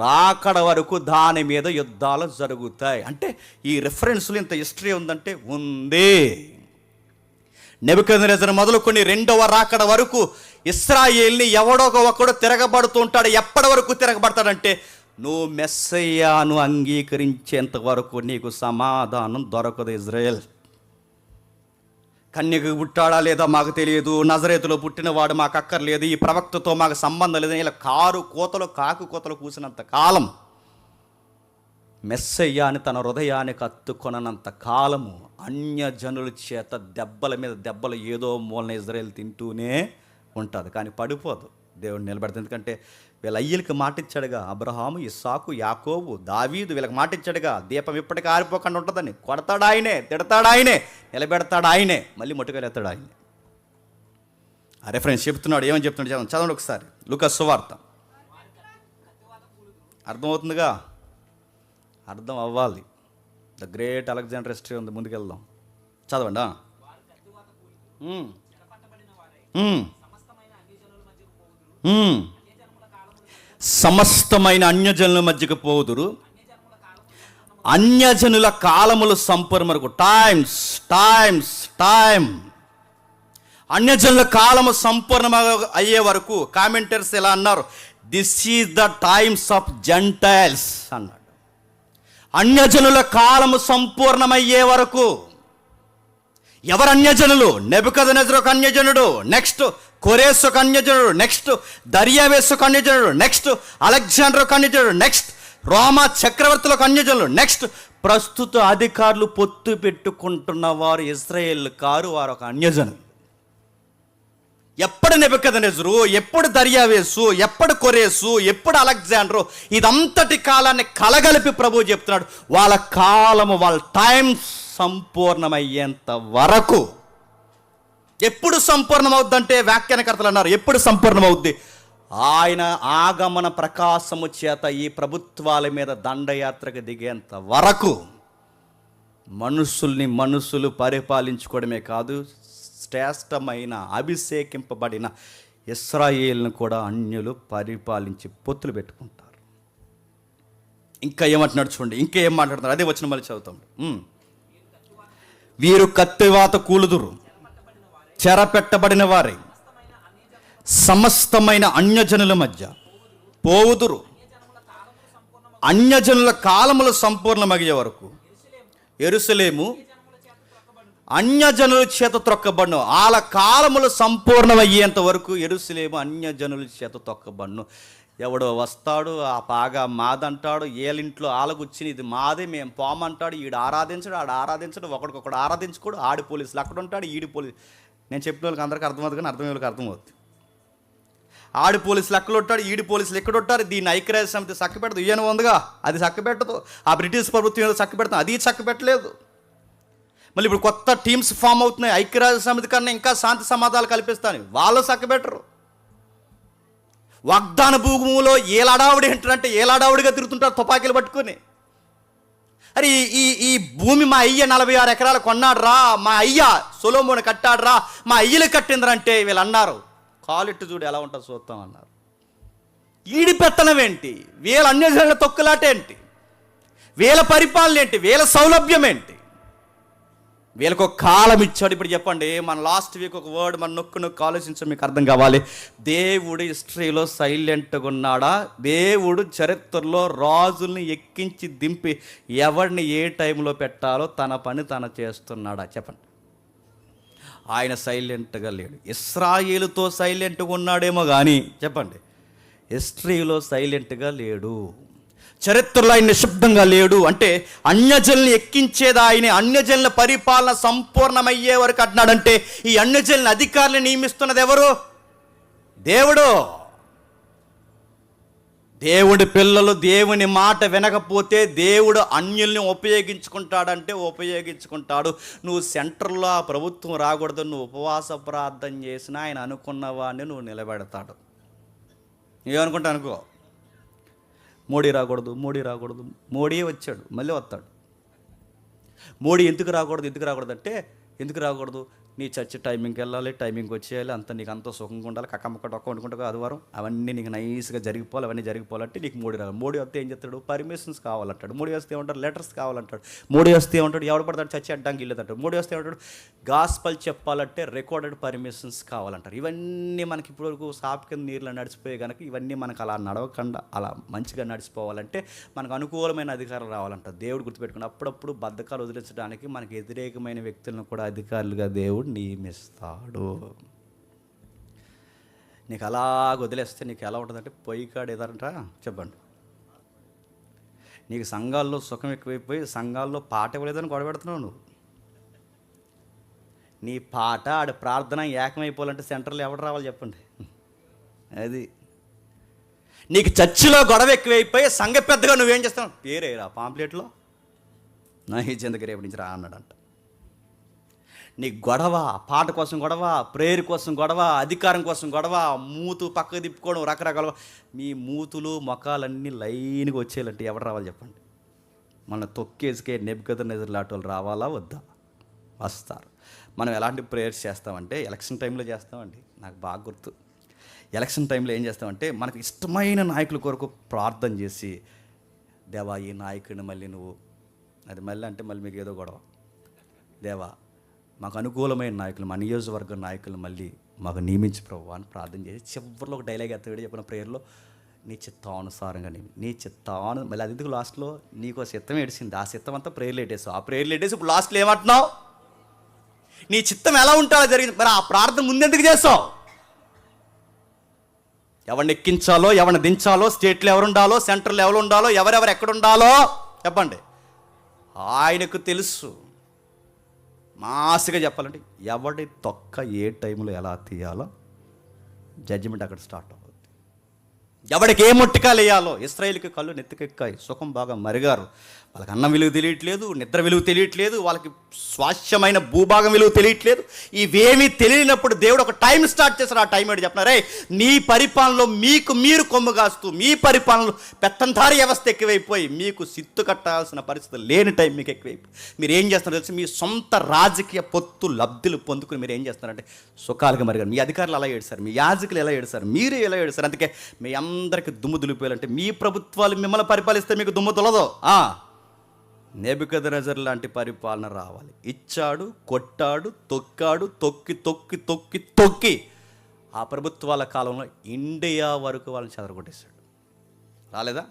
రాకడ వరకు దాని మీద యుద్ధాలు జరుగుతాయి. అంటే ఈ రెఫరెన్స్లో ఇంత హిస్టరీ ఉందంటే ఉంది. నెబుకద్నెజరు మొదలుకొని రెండవ రాకడ వరకు ఇశ్రాయేల్ని ఎవడో ఒకడు తిరగబడుతూ ఉంటాడు. ఎప్పటి వరకు తిరగబడతాడంటే నువ్వు మెస్సయ్యాను అంగీకరించేంత వరకు నీకు సమాధానం దొరకదు. ఇజ్రాయెల్ కన్యకు పుట్టాడా లేదా మాకు తెలియదు, నజరేతులో పుట్టినవాడు మాకు అక్కర్లేదు, ఈ ప్రవక్తతో మాకు సంబంధం లేదు, ఇలా కాకు కోతలు కూసినంత కాలం, మెస్సయ్య అని తన హృదయానికి హత్తుకొనంత కాలము అన్యజనుల చేత దెబ్బల మీద దెబ్బలు ఏదో మూలన ఇజ్రాయెల్ తింటూనే ఉంటుంది, కానీ పడిపోదు. దేవుడు నిలబెడతాడు. ఎందుకంటే వీళ్ళ అయ్యలకి మాటిచ్చాడుగా, అబ్రహాము, ఇస్సాకు, యాకోబు, దావీదు వీళ్ళకి మాటిచ్చాడుగా, దీపం ఇప్పటికీ ఆరిపోకుండా ఉంటుందని. కొడతాడు ఆయనే, తిడతాడు ఆయనే, నిలబెడతాడు ఆయనే, మళ్ళీ ముట్టుకెళ్ళేస్తాడు ఆయనే. ఆ రెఫరెన్స్ చెప్తున్నాడు. ఏమని చెప్తున్నాడు చదవండి ఒకసారి. లూకా సువార్త. అర్థమవుతుందిగా? అర్థం అవ్వాలి. ద గ్రేట్ అలెగ్జాండర్ హిస్టరీ ఉంది, ముందుకెళ్దాం. చదవండి. సమస్తమైన అన్యజనుల మధ్యకు పోదురు, అన్యజనుల కాలములు సంపూర్ణమరకు. టైం అన్యజనుల కాలము సంపూర్ణ అయ్యే వరకు. కామెంటర్స్ ఎలా అన్నారు? This is the times of Gentiles అన్నాడు. అన్యజనుల కాలము సంపూర్ణమయ్యే వరకు. ఎవరు అన్యజనులు? నెబుకద్నెజరు ఒక అన్యజనుడు, నెక్స్ట్ కొరేసు ఒక అన్యజనుడు, నెక్స్ట్ దర్యావేసు ఒక అన్యజనుడు, నెక్స్ట్ అలెగ్జాండర్ ఒక అన్యజనుడు, నెక్స్ట్ రోమా చక్రవర్తులు ఒక అన్యజనులు, నెక్స్ట్ ప్రస్తుత అధికారులు పొత్తు పెట్టుకుంటున్న వారు ఇజ్రాయేల్ కారు, వారు ఒక అన్యజనులు. ఎప్పుడు నెబుకద్నెజరు, ఎప్పుడు దర్యావేసు, ఎప్పుడు కొరేసు, ఎప్పుడు అలెగ్జాండరు, ఇదంతటి కాలాన్ని కలగలిపి ప్రభువు చెప్తున్నాడు. వాళ్ళ కాలము, వాళ్ళ టైం సంపూర్ణమయ్యేంత వరకు. ఎప్పుడు సంపూర్ణమవుద్దంటే వ్యాఖ్యానకర్తలు అన్నారు, ఎప్పుడు సంపూర్ణమవుద్ది? ఆయన ఆగమన ప్రకాశము చేత ఈ ప్రభుత్వాల మీద దండయాత్రకు దిగేంత వరకు. మనుషులు పరిపాలించుకోవడమే కాదు, శ్రేష్టమైన అభిషేకింపబడిన ఇశ్రాయేలును కూడా అన్యులు పరిపాలించి పొత్తులు పెట్టుకుంటారు. ఇంకా ఏమంటున్నాడు చూడండి, ఇంకా ఏం మాట్లాడుతున్నారు, అదే వచ్చిన మళ్ళీ చదువుతాం. వీరు కత్తివాత కూలుదురు, చెరపెట్టబడిన వారై సమస్తమైన అన్యజనుల మధ్య పోవుదురు, అన్యజనుల కాలములు సంపూర్ణమయ్యే వరకు. యెరూషలేము అన్యజనుల చేత త్రొక్కబడును. వాళ్ళ కాలములు సంపూర్ణమయ్యేంత వరకు యెరూషలేము అన్యజనుల చేత తొక్కబడును. ఎవడో వస్తాడు, ఆ పాగా మాదంటాడు, ఏలింట్లో ఆలగుచ్చిని ఇది మాదే మేము పోమంటాడు, ఈడు ఆరాధించడు, ఆడు ఆరాధించడు, ఒకడికొకడు ఆరాధించుకోడు, ఆడి పోలీసులు అక్కడ ఉంటాడు, ఈడి పోలీసు. నేను చెప్పిన వాళ్ళకి అందరికీ అర్థమవుతుంది, కానీ అర్థమయ్యే వాళ్ళకి అర్థమవుతుంది. ఆడి పోలీసులు అక్కడ ఉంటాడు, ఈడి పోలీసులు ఎక్కడ ఉంటారు. దీన్ని ఐక్యరాజ్య సమితి చక్కబెడదు, ఈయన ఉందిగా అది చక్కబెట్టదు. ఆ బ్రిటిష్ ప్రభుత్వం ఏదో చక్కబెడతాం, అది చక్కబెట్టలేదు. మళ్ళీ ఇప్పుడు కొత్త టీమ్స్ ఫామ్ అవుతున్నాయి, ఐక్యరాజ్య సమితి కన్నా ఇంకా శాంతి సమాధానాలు కల్పిస్తాను, వాళ్ళు చక్కబెట్టరు. వాగ్దాన భూములో ఏలాడావుడి ఏంటంటే ఏలాడావుడిగా తిరుగుతుంటారు తుపాకీలు పట్టుకొని. అరే ఈ భూమి మా అయ్య 46 ఎకరాలు కొన్నాడు రా, మా అయ్య సొలొమోను కట్టాడు రా, మా అయ్యలు కట్టిందరంటే వీళ్ళు అన్నారు, కాలిట్టు చూడు ఎలా ఉంటుంది చూస్తాం అన్నారు. ఈడి పెత్తనం ఏంటి, వీళ్ళ అన్యజనుల తొక్కులాట ఏంటి, వీళ్ళ పరిపాలన ఏంటి, వీళ్ళ సౌలభ్యం ఏంటి? వీళ్ళకు ఒక కాలం ఇచ్చాడు. ఇప్పుడు చెప్పండి, మన లాస్ట్ వీక్ ఒక వర్డ్ మన నొక్కు ఆలోచించడం మీకు అర్థం కావాలి. దేవుడు హిస్టరీలో సైలెంట్గా ఉన్నాడా? దేవుడు చరిత్రలో రాజుల్ని ఎక్కించి దింపి ఎవరిని ఏ టైంలో పెట్టాలో తన పని తను చేస్తున్నాడా? చెప్పండి. ఆయన సైలెంట్గా లేడు. ఇశ్రాయేలుతో సైలెంట్గా ఉన్నాడేమో కానీ చెప్పండి, హిస్టరీలో సైలెంట్గా లేడు. చరిత్రలో ఆయన నిశ్శబ్దంగా లేడు. అంటే అన్యజనుల్ని ఎక్కించేది ఆయనే. అన్యజనుల పరిపాలన సంపూర్ణమయ్యే వరకు అంటున్నాడంటే ఈ అన్యజనుల అధికారులను నియమిస్తున్నది ఎవరు? దేవుడు. దేవుడి పిల్లలు దేవుని మాట వినకపోతే దేవుడు అన్యుల్ని ఉపయోగించుకుంటాడంటే ఉపయోగించుకుంటాడు. నువ్వు సెంటర్లో ఆ ప్రభుత్వం రాకూడదు, నువ్వు ఉపవాస ప్రార్థన చేసినా ఆయన అనుకున్న వాడిని నువ్వు నిలబెడతాడు. ఏమనుకుంటా అనుకో, మోడీ రాకూడదు. మోడీ వచ్చాడు, మళ్ళీ వస్తాడు. మోడీ ఎందుకు రాకూడదు అంటే ఎందుకు రాకూడదు, నీ చర్చి టైమింగ్కి వెళ్ళాలి, టైమింగ్కి వచ్చేయాలి, అంత నీకు అంత సుఖంగా ఉండాలి, కక్కమ్మక్క డొక్క వండుకుంటా ఆదివారం అవన్నీ నీకు నైస్గా జరిగిపోవాలి. అవన్నీ జరిగిపోవాలంటే నీకు మోడీ రావాలి. మోడీ వస్తే ఏం చేస్తాడు? పర్మిషన్స్ కావాలంటాడు. మోడీ వస్తే ఏమంటాడు? లెటర్స్ కావాలంటాడు. మోడీ వస్తే ఏమంటాడు? ఎవడు పడతాడు? చర్చి అడ్డానికి వెళ్ళేదంటాడు. మోడీ వస్తే ఏమంటాడు? గాస్పల్ చెప్పాలంటే రికార్డెడ్ పర్మిషన్స్ కావాలంటారు. ఇవన్నీ మనకి ఇప్పటివరకు సాపు కింద నీళ్ళు నడిచిపోయే కనుక ఇవన్నీ మనకు అలా నడవకుండా అలా మంచిగా నడిచిపోవాలంటే మనకు అనుకూలమైన అధికారం రావాలంట. దేవుడు గుర్తుపెట్టుకుని అప్పుడప్పుడు బద్ధకాలు వదిలించడానికి మనకి వ్యతిరేకమైన వ్యక్తులను కూడా అధికారులుగా దేవుడు నియమిస్తాడు. నీకు అలా వదిలేస్తే నీకు ఎలా ఉంటుందంటే పొయ్యి కాడు ఏదంటా చెప్పండి. నీకు సంఘాల్లో సుఖం ఎక్కువైపోయి సంఘాల్లో పాట ఇవ్వలేదని గొడవ పెడుతున్నావు నువ్వు. నీ పాట ఆడ ప్రార్థన ఏకమైపోవాలంటే సెంటర్లో ఎవడు రావాలి చెప్పండి. అది నీకు చర్చిలో గొడవ ఎక్కువైపోయి సంఘ పెద్దగా నువ్వేం చేస్తావు? పేరేరా పాంప్లెట్లో నా ఈ జిందకి రేపు నుంచి రా అన్నాడంట. నీ గొడవ, పాట కోసం గొడవ, ప్రేయర్ కోసం గొడవ, అధికారం కోసం గొడవ, మూతు పక్కకు తిప్పుకోవడం, రకరకాల మీ మూతులు మొఖాలన్నీ లైన్గా వచ్చేయాలంటే ఎవరు రావాలి చెప్పండి? మన తొక్కేసుకే నెబుకద్నెజర్ లాంటి వాళ్ళు రావాలా వద్దా? వస్తారు. మనం ఎలాంటి ప్రేయర్స్ చేస్తామంటే ఎలక్షన్ టైంలో చేస్తామండి. నాకు బాగా గుర్తు. ఎలక్షన్ టైంలో ఏం చేస్తామంటే మనకు ఇష్టమైన నాయకుల కొరకు ప్రార్థన చేసి, దేవా ఈ నాయకుడిని మళ్ళీ నువ్వు, అది మళ్ళీ అంటే మళ్ళీ మీకు ఏదో గొడవ, దేవా మాకు అనుకూలమైన నాయకులు, మా నియోజకవర్గ నాయకులు మళ్ళీ మాకు నియమించి ప్రభు అని ప్రార్థన చేసి చివరిలో ఒక డైలాగ్ ఎత్తవేడి చెప్పిన ప్రేయర్లో, నీ చిత్తానుసారంగా నీ చిత్తాను మళ్ళీ అది ఎందుకు లాస్ట్లో నీకు చిత్తం ఏడిసింది, ఆ చిత్తం అంతా ప్రేయర్లు పెట్టేసావు. ఆ ప్రేయర్లు పెట్టేసి ఇప్పుడు లాస్ట్లో ఏమంటున్నావు? నీ చిత్తం ఎలా ఉంటుందో జరిగింది. మరి ఆ ప్రార్థన ముందెందుకు చేస్తావు? ఎవరిని ఎక్కించాలో, ఎవరిని దించాలో, స్టేట్లో ఎవరు ఉండాలో, సెంటర్లో ఎవరు ఉండాలో, ఎవరెవరు ఎక్కడ ఉండాలో చెప్పండి. ఆయనకు తెలుసు. మాసిగా చెప్పాలంటే ఎవడి తొక్క ఏ టైంలో ఎలా తీయాలో జడ్జిమెంట్ అక్కడ స్టార్ట్ అవుతుంది. ఎవడికి ఏ ముట్టికాలు వేయాలో. ఇశ్రాయేలుకి కళ్ళు నెత్తికెక్కాయి, సుఖం బాగా మరిగారు. వాళ్ళకి అన్నం విలువ తెలియట్లేదు, నిద్ర విలువ తెలియట్లేదు, వాళ్ళకి స్వాస్థ్యమైన భూభాగం విలువ తెలియట్లేదు. ఇవేమీ తెలియనప్పుడు దేవుడు ఒక టైం స్టార్ట్ చేశారు. ఆ టైం ఏంటి చెప్పినారే? నీ పరిపాలనలో మీకు మీరు కొమ్ము కాస్తూ, మీ పరిపాలనలో పెత్తందారి వ్యవస్థ ఎక్కువైపోయి మీకు సిత్తు కట్టాల్సిన పరిస్థితి లేని టైం మీకు ఎక్కువైపోయి మీరు ఏం చేస్తారో తెలిసి మీ సొంత రాజకీయ పొత్తు లబ్ధులు పొందుకుని మీరు ఏం చేస్తారంటే సుఖాలుగా మరిగారు. మీ అధికారులు ఎలా ఏడుస్తారు, మీ యాజకులు ఎలా ఏడుస్తారు, మీరే ఎలా ఏడుస్తారు. అందుకే మీ అందరికీ దుమ్ము దులిపోయాలంటే మీ ప్రభుత్వాలు మిమ్మల్ని పరిపాలిస్తే మీకు దుమ్ము దులదో. నెబుకద్నెజర్ లాంటి పరిపాలన రావాలి. ఇచ్చాడు, కొట్టాడు, తొక్కాడు, తొక్కి తొక్కి తొక్కి తొక్కి ఆ ప్రభుత్వాల కాలంలో ఇండియా వరకు వాళ్ళని చెదరగొట్టేశాడు. రాలేదా?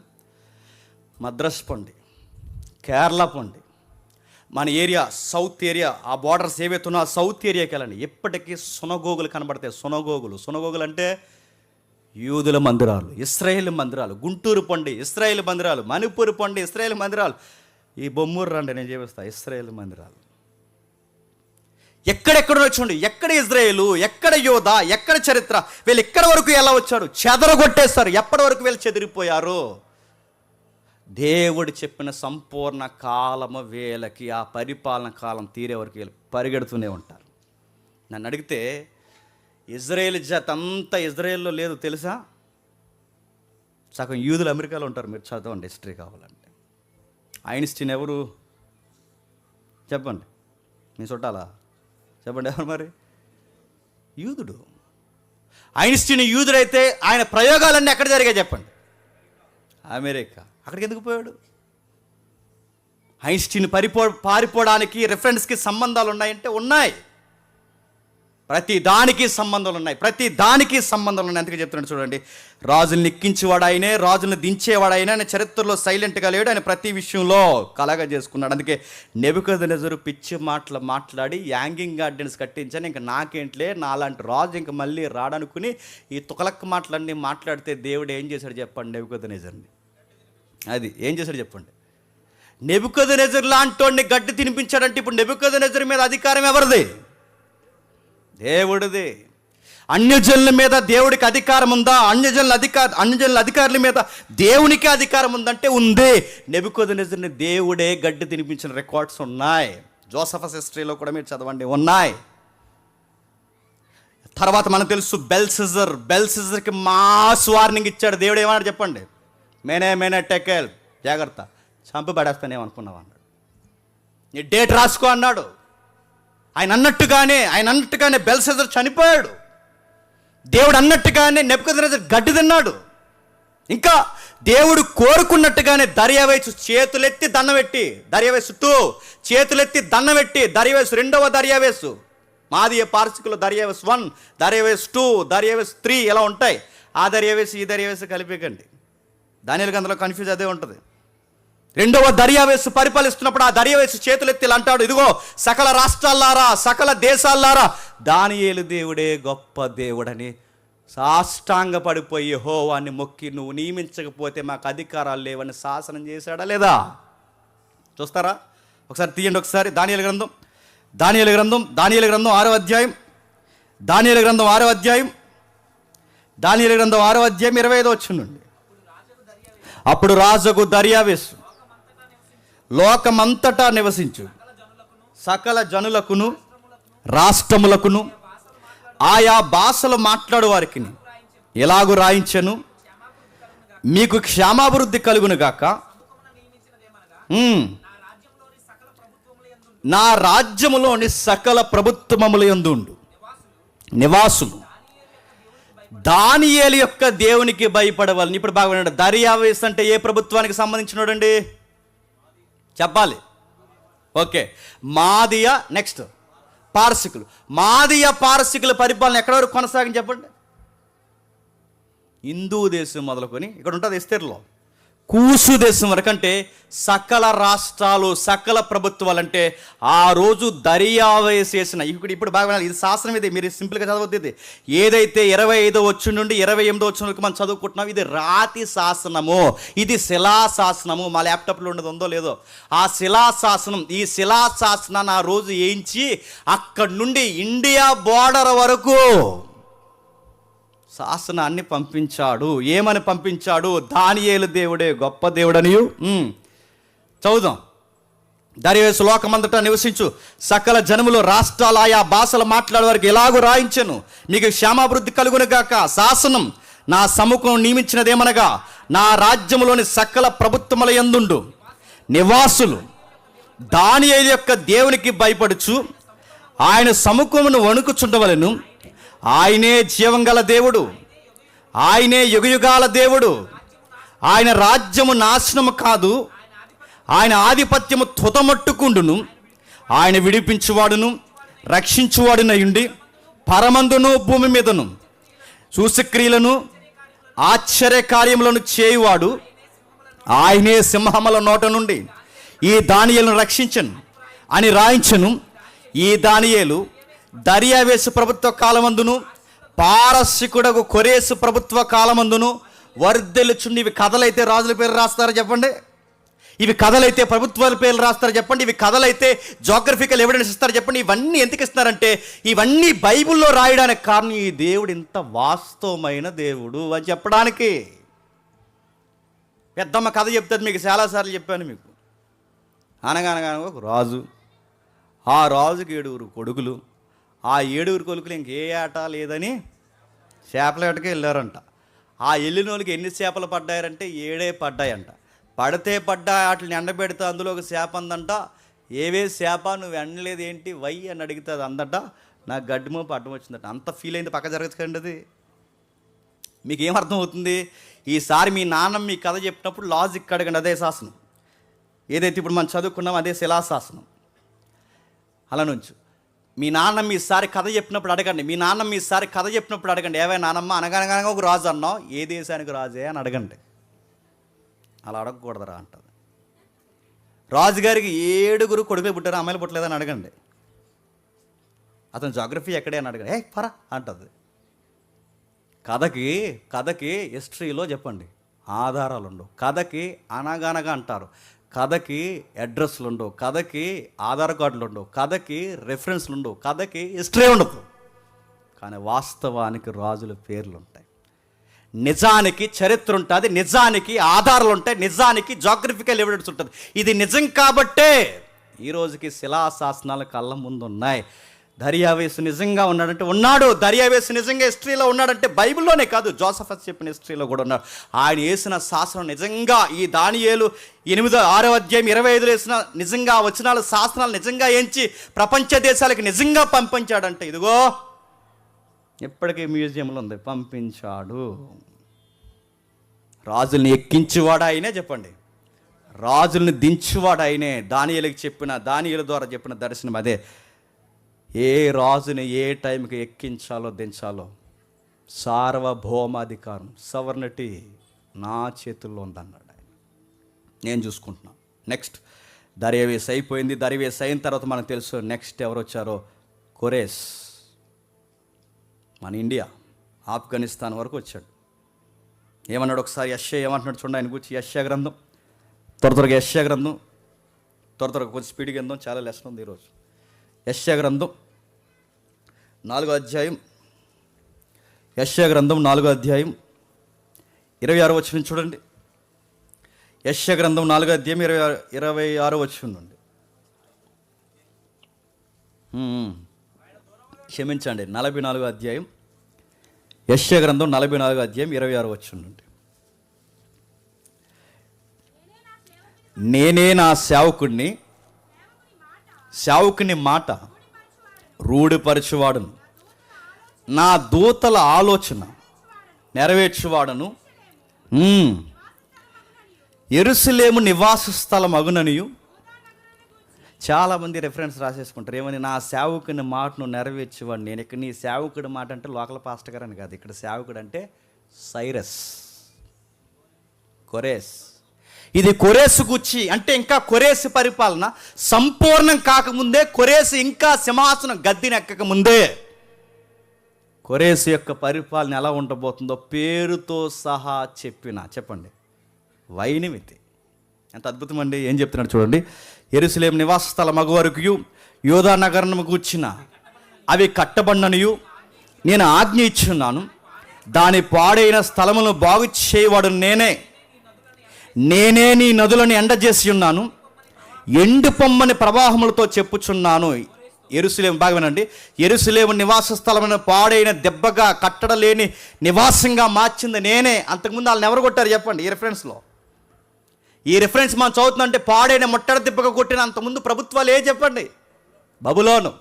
మద్రాస్ పొండి, కేరళ పొండి, మన ఏరియా సౌత్ ఏరియా, ఆ బార్డర్స్ ఏవైతున్నా సౌత్ ఏరియాకి వెళ్ళండి. ఎప్పటికీ సునగోగులు కనబడతాయి. సునగోగులు అంటే యూదుల మందిరాలు, ఇశ్రాయేల్ మందిరాలు. గుంటూరు పొండి, ఇశ్రాయేల్ మందిరాలు. మణిపూర్ పొండి, ఇశ్రాయేల్ మందిరాలు. ఈ బొమ్మూరు రండి, నేను చూపిస్తా ఇశ్రాయేల్ మందిరాలు. ఎక్కడెక్కడ వచ్చండి, ఎక్కడ ఇజ్రాయేలు, ఎక్కడ యోధా, ఎక్కడ చరిత్ర, వీళ్ళు ఎక్కడ వరకు ఎలా వచ్చారు? చెదరగొట్టేస్తారు. ఎప్పటి వరకు వీళ్ళు చెదిరిపోయారు? దేవుడు చెప్పిన సంపూర్ణ కాలము వీళ్ళకి, ఆ పరిపాలన కాలం తీరే వరకు వీళ్ళు పరిగెడుతూనే ఉంటారు. నన్ను అడిగితే ఇజ్రాయేల్ జాతి అంతా ఇజ్రాయేల్లో లేదు తెలుసా? సగం యూదులు అమెరికాలో ఉంటారు. మీరు చదవండి హిస్టరీ కావాలంటే. ఐన్స్టీన్ ఎవరు చెప్పండి? మీ చుట్టాలా చెప్పండి? ఎవరు మరి? యూదుడు. ఐన్స్టీన్ యూదుడైతే ఆయన ప్రయోగాలన్నీ ఎక్కడ జరిగాయి చెప్పండి? అమెరికా. అక్కడికి ఎందుకు పోయాడు? ఐన్స్టీన్ పారిపోవడానికి రెఫరెన్స్కి సంబంధాలు ఉన్నాయంటే ఉన్నాయి. ప్రతి దానికి సంబంధాలు ఉన్నాయి. అందుకే చెప్తున్నాడు చూడండి. రాజుల్ని ఎక్కించేవాడు ఆయనే, రాజుల్ని దించేవాడు ఆయన చరిత్రలో సైలెంట్గా లేడు. ఆయన ప్రతి విషయంలో కలగా చేసుకున్నాడు. అందుకే నెబుకద్నెజరు పిచ్చి మాట్లాడి యాంగింగ్ గార్డెన్స్ కట్టించాను, ఇంకా నాకేంట్లే నాలాంటి రాజు ఇంక మళ్ళీ రాడనుకుని ఈ తుకలక్ మాటలన్నీ మాట్లాడితే దేవుడు ఏం చేశాడు చెప్పండి? నెబుకద్నెజర్ని అది ఏం చేశాడు చెప్పండి? నెబుకద్నెజర్ లాంటి గడ్డి తినిపించాడంటే ఇప్పుడు నెబుకద్నెజర్ మీద అధికారం ఎవరిది? దేవుడిది. అన్యజనుల మీద దేవుడికి అధికారం ఉందా? అన్యజనుల అధికారుల మీద దేవునికి అధికారం ఉందంటే ఉంది. నెబుకద్నెజర్ని దేవుడే గడ్డి తినిపించిన రికార్డ్స్ ఉన్నాయి. జోసఫస్ హిస్టరీలో కూడా మీరు చదవండి, ఉన్నాయి. తర్వాత మనకు తెలుసు బెల్సిజర్కి మాస్ వార్నింగ్ ఇచ్చాడు దేవుడు. ఏమన్నాడు చెప్పండి? మేనే టెకెల్, జాగ్రత్త, చంపి పడేస్తానేమనుకున్నావు అన్నాడు. నీ డేట్ రాసుకో అన్నాడు. ఆయన అన్నట్టుగానే బెల్షస్సర్ చనిపోయాడు. దేవుడు అన్నట్టుగానే నెబుకద్నెజర్ గడ్డి తిన్నాడు. ఇంకా దేవుడు కోరుకున్నట్టుగానే దర్యావేసు చేతులెత్తి దర్యావేసు రెండవ దర్యావేసు, మాదీయ పార్సికులు దర్యావేసు 1, దర్యావేసు 2, దర్యావేసు 3 ఇలా ఉంటాయి. ఆ దర్యావేసు ఈ దర్యావేసు కలిపేకండి, దానియేలు గ్రంథంలో కన్ఫ్యూజ్ అదే ఉంటుంది. రెండవ దర్యావేసు పరిపాలిస్తున్నప్పుడు ఆ దర్యావేసు చేతులెత్తి ఇలా అంటాడు, ఇదిగో సకల రాష్ట్రాలారా, సకల దేశాలారా, దానియేలు దేవుడే గొప్ప దేవుడని సాష్టాంగ పడిపోయి యెహోవాని మొక్కి, నువ్వు నియమించకపోతే మాకు అధికారాలు లేవని శాసనం చేశాడా లేదా? చూస్తారా? ఒకసారి తీయండి. ఒకసారి దానియేలు గ్రంథం 6వ అధ్యాయం, దానియేలు గ్రంథం 6వ అధ్యాయం 25వ వచనం నుండి. అప్పుడు రాజుకు దర్యావేసు లోకమంతటా నివసించు సకల జనులకును రాష్ట్రములకును ఆయా భాషలు మాట్లాడు వారికి ఎలాగూ రాయించెను, మీకు క్షేమాభివృద్ధి కలుగును గాక, నా రాజ్యములోని సకల ప్రభుత్వముల యందు నివాసులు దానియేలు యొక్క దేవునికి భయపడవాలని. ఇప్పుడు బాగా వినండి, దర్యావేసు అంటే ఏ ప్రభుత్వానికి సంబంధించినోడండి చెప్పాలి? Okay, మాదీయ, next పారసికులు. మాదీయ పారసికుల పరిపాలన ఎక్కడ వరకు కొనసాగింది చెప్పండి? హిందూ దేశం మొదలుకొని ఇక్కడ ఉంటుంది ఎస్తేర్లో కూసు దేశం వరకు, అంటే సకల రాష్ట్రాలు, సకల ప్రభుత్వాలు. అంటే ఆ రోజు దర్యావేసు చేసిన ఇప్పుడు బాగా ఇది శాసనం, ఇది మీరు సింపుల్గా చదవద్దు. ఇది ఏదైతే 25వ వచనం నుండి 28వ వచనం వరకు మనం చదువుకుంటున్నాం, ఇది రాతి శాసనము, ఇది శిలాశాసనము. మా ల్యాప్టాప్లో ఉండదు, ఉందో లేదో, ఆ శిలాశాసనం. ఈ శిలాశాసనాన్ని ఆ రోజు వేయించి అక్కడి నుండి ఇండియా బోర్డర్ వరకు శాసనాన్ని పంపించాడు. ఏమని పంపించాడు? దానియేలు దేవుడే గొప్ప దేవుడనియు. చదువుదాం. దర్యావేసు లోకమంతటా నివసించు సకల జనములు రాష్ట్రాలు ఆయా భాషలు మాట్లాడే వారికి ఎలాగూ రాయించెను, మీకు క్షేమాభివృద్ధి కలుగును గాక. శాసనం, నా సముఖం నియమించినదేమనగా, నా రాజ్యములోని సకల ప్రభుత్వముల యందుండు నివాసులు దానియేలు యొక్క దేవునికి భయపడుచు ఆయన సముఖమును వణుకుచుండవలెను. ఆయనే జీవంగల దేవుడు, ఆయనే యుగయుగాల దేవుడు. ఆయన రాజ్యము నాశనము కాదు, ఆయన ఆధిపత్యము తుదమట్టుకుండును. ఆయన విడిపించువాడును రక్షించువాడునయుండి పరమందును భూమి మీదను సూచక్రియలను ఆశ్చర్య కార్యములను చేయువాడు. ఆయనే సింహముల నోట నుండి ఈ దానియేలును రక్షించను అని రాయించను. ఈ దానియేలు దర్యావేసు ప్రభుత్వ కాలమందును పారసికుడకు కొరేసు ప్రభుత్వ కాలమందును వర్ధిల్లుచుండి. ఇవి కథలైతే రాజుల పేరు రాస్తారు చెప్పండి, ఇవి కథలైతే ప్రభుత్వాల పేర్లు రాస్తారు చెప్పండి, ఇవి కథలైతే జోగ్రఫికల్ ఎవిడెన్స్ ఇస్తారు చెప్పండి. ఇవన్నీ ఎందుకు ఇస్తున్నారంటే ఇవన్నీ బైబిల్లో రాయడానికి కారణం ఈ దేవుడు ఇంత వాస్తవమైన దేవుడు అని చెప్పడానికి. పెద్దమ్మ కథ చెప్తుంది, మీకు చాలాసార్లు చెప్పాను. మీకు అనగానగా ఒక రాజు, ఆ రాజుకి 7 కొడుకులు. ఆ 7 కొడుకులు ఇంకే ఆట లేదని చేపల వేటకి వెళ్ళారంట. ఆ వెళ్ళిన వాళ్ళకి ఎన్ని చేపలు పడ్డాయంటే 7 పడ్డాయంట. పడితే వాటిని ఎండబెడితే అందులో ఒక చేప అందంట. ఏవే చేప నువ్వు ఎండలేదు ఏంటి వై అని అడుగుతుంది అందట. నాకు గడ్డిమో పడ్డం వచ్చిందట. అంత ఫీల్ అయింది, పక్క జరగచ్చుకండి. అది మీకు ఏమర్థం అవుతుంది? ఈసారి మీ నాన్న మీ కథ చెప్పినప్పుడు లాజిక్ అడగండి, అదే శాసనం. ఏదైతే ఇప్పుడు మనం చదువుకున్నాం అదే శిలాశాసనం. అలా నుంచి మీ నాన్న మీసారి కథ చెప్పినప్పుడు అడగండి, మీ నాన్న మీసారి కథ చెప్పినప్పుడు అడగండి, ఏవై నాన్నమ్మ అనగానగా ఒక రాజు అన్నావు, ఏ దేశానికి రాజే అని అడగండి. అలా అడగకూడదురా అంటుంది. రాజుగారికి 7 కొడుకులు పుట్టారు, అమ్మాయిలు పుట్టలేదని అడగండి. అతను జాగ్రఫీ ఎక్కడే అని అడగండి, పరా అంటుంది. కథకి హిస్టరీలో చెప్పండి ఆధారాలు ఉండవు. కథకి అనగనగా అంటారు, కథకి అడ్రస్లు ఉండవు, కథకి ఆధార్ కార్డులు ఉండవు, కథకి రెఫరెన్స్లు ఉండవు, కథకి హిస్టరీ ఉండదు. కానీ వాస్తవానికి రాజుల పేర్లు ఉంటాయి, నిజానికి చరిత్ర ఉంటుంది, నిజానికి ఆధారాలు ఉంటాయి, నిజానికి జాగ్రఫికల్ ఎవిడెన్స్ ఉంటుంది. ఇది నిజం కాబట్టే ఈరోజుకి శిలాశాసనాలు కళ్ళ ముందు ఉన్నాయి. దర్యావేసు నిజంగా ఉన్నాడంటే ఉన్నాడు. దర్యావేసు నిజంగా హిస్టరీలో ఉన్నాడంటే బైబిల్లోనే కాదు, జోసఫస్ చెప్పిన హిస్టరీలో కూడా ఉన్నాడు. ఆయన వేసిన శాసనం నిజంగా ఈ దానియేలు 6వ అధ్యాయం 25 వేసిన నిజంగా వచనాలు శాసనాలు నిజంగా ఎంచి ప్రపంచ దేశాలకు నిజంగా పంపించాడంటే ఇదిగో ఇప్పటికీ మ్యూజియంలో ఉంది, పంపించాడు. రాజుల్ని ఎక్కించేవాడు ఆయనే, చెప్పండి, రాజుల్ని దించువాడు ఆయనే. దానియేలు ద్వారా చెప్పిన దర్శనం అదే. ఏ రాజుని ఏ టైంకి ఎక్కించాలో దించాలో సార్వభౌమాధికారం, సవర్ణటి నా చేతుల్లో ఉందన్నాడు ఆయన. నేను చూసుకుంటున్నాను. నెక్స్ట్ దర్యావేసు అయిపోయింది. దర్యావేసు అయిన తర్వాత మనకు తెలుసు నెక్స్ట్ ఎవరు వచ్చారో, కొరేస్. మన ఇండియా ఆఫ్ఘనిస్తాన్ వరకు వచ్చాడు. ఏమన్నాడు ఒకసారి యెషయా ఏమంటున్నాడు చూడండి ఆయన గురించి. యెషయా గ్రంథం త్వరగా యెషయా గ్రంథం త్వరగా కొంచెం స్పీడ్గా వెళ్దాం, చాలా లెసన్ ఉంది ఈరోజు. యెషయా గ్రంథం 4వ అధ్యాయం, యెషయా గ్రంథం 4వ అధ్యాయం 26వ వచనం చూడండి. యెషయా గ్రంథం 4వ అధ్యాయం 26వ వచనం నుండి, క్షమించండి 44వ అధ్యాయం, యెషయా గ్రంథం 44వ అధ్యాయం 26వ వచనం నుండి. నేనే నా సేవకుని మాట రూఢిపరచువాడును, నా దూతల ఆలోచన నెరవేర్చువాడను, యెరూషలేము నివాస స్థలం అగుననియు. చాలామంది రెఫరెన్స్ రాసేసుకుంటారు ఏమని, నా సేవకుని మాటను నెరవేర్చేవాడు నేను. ఇక్కడ నీ సేవకుడి మాట అంటే లోకల్ పాస్టర్ గారు అని కాదు, ఇక్కడ సేవకుడు అంటే సైరస్, కొరేస్. ఇది కొరేసు గుచ్చి అంటే ఇంకా కొరేసు పరిపాలన సంపూర్ణం కాకముందే, కొరేసు ఇంకా సింహాసనం గద్దెనెక్కక ముందే కొరేసు యొక్క పరిపాలన ఎలా ఉండబోతుందో పేరుతో సహా చెప్పండి వైనిమితి. ఎంత అద్భుతం అండి. ఏం చెప్తున్నాడు చూడండి. యెరూషలేము నివాస స్థలం మగ వరకు యోధా నగరము గూర్చిన అవి కట్టబడిననియు నేను ఆజ్ఞ ఇచ్చున్నాను. దాని పాడైన స్థలములను బాగు చేయవాడు నేనే నీ నదులను ఎండజేసి ఉన్నాను, ఎండు పొమ్మని ప్రవాహములతో చెప్పుచున్నాను. యెరూషలేము బాగా వినండి. యెరూషలేము నివాస స్థలమైన పాడైన దెబ్బగా కట్టడలేని నివాసంగా మార్చింది నేనే. అంతకుముందు వాళ్ళని ఎవరు కొట్టారు చెప్పండి ఈ రిఫరెన్స్లో. ఈ రిఫరెన్స్ మనం చదువుతుందంటే పాడైన ముట్టడ దెబ్బగా కొట్టిన అంతకుముందు ప్రభుత్వాలు చెప్పండి, బబులోను.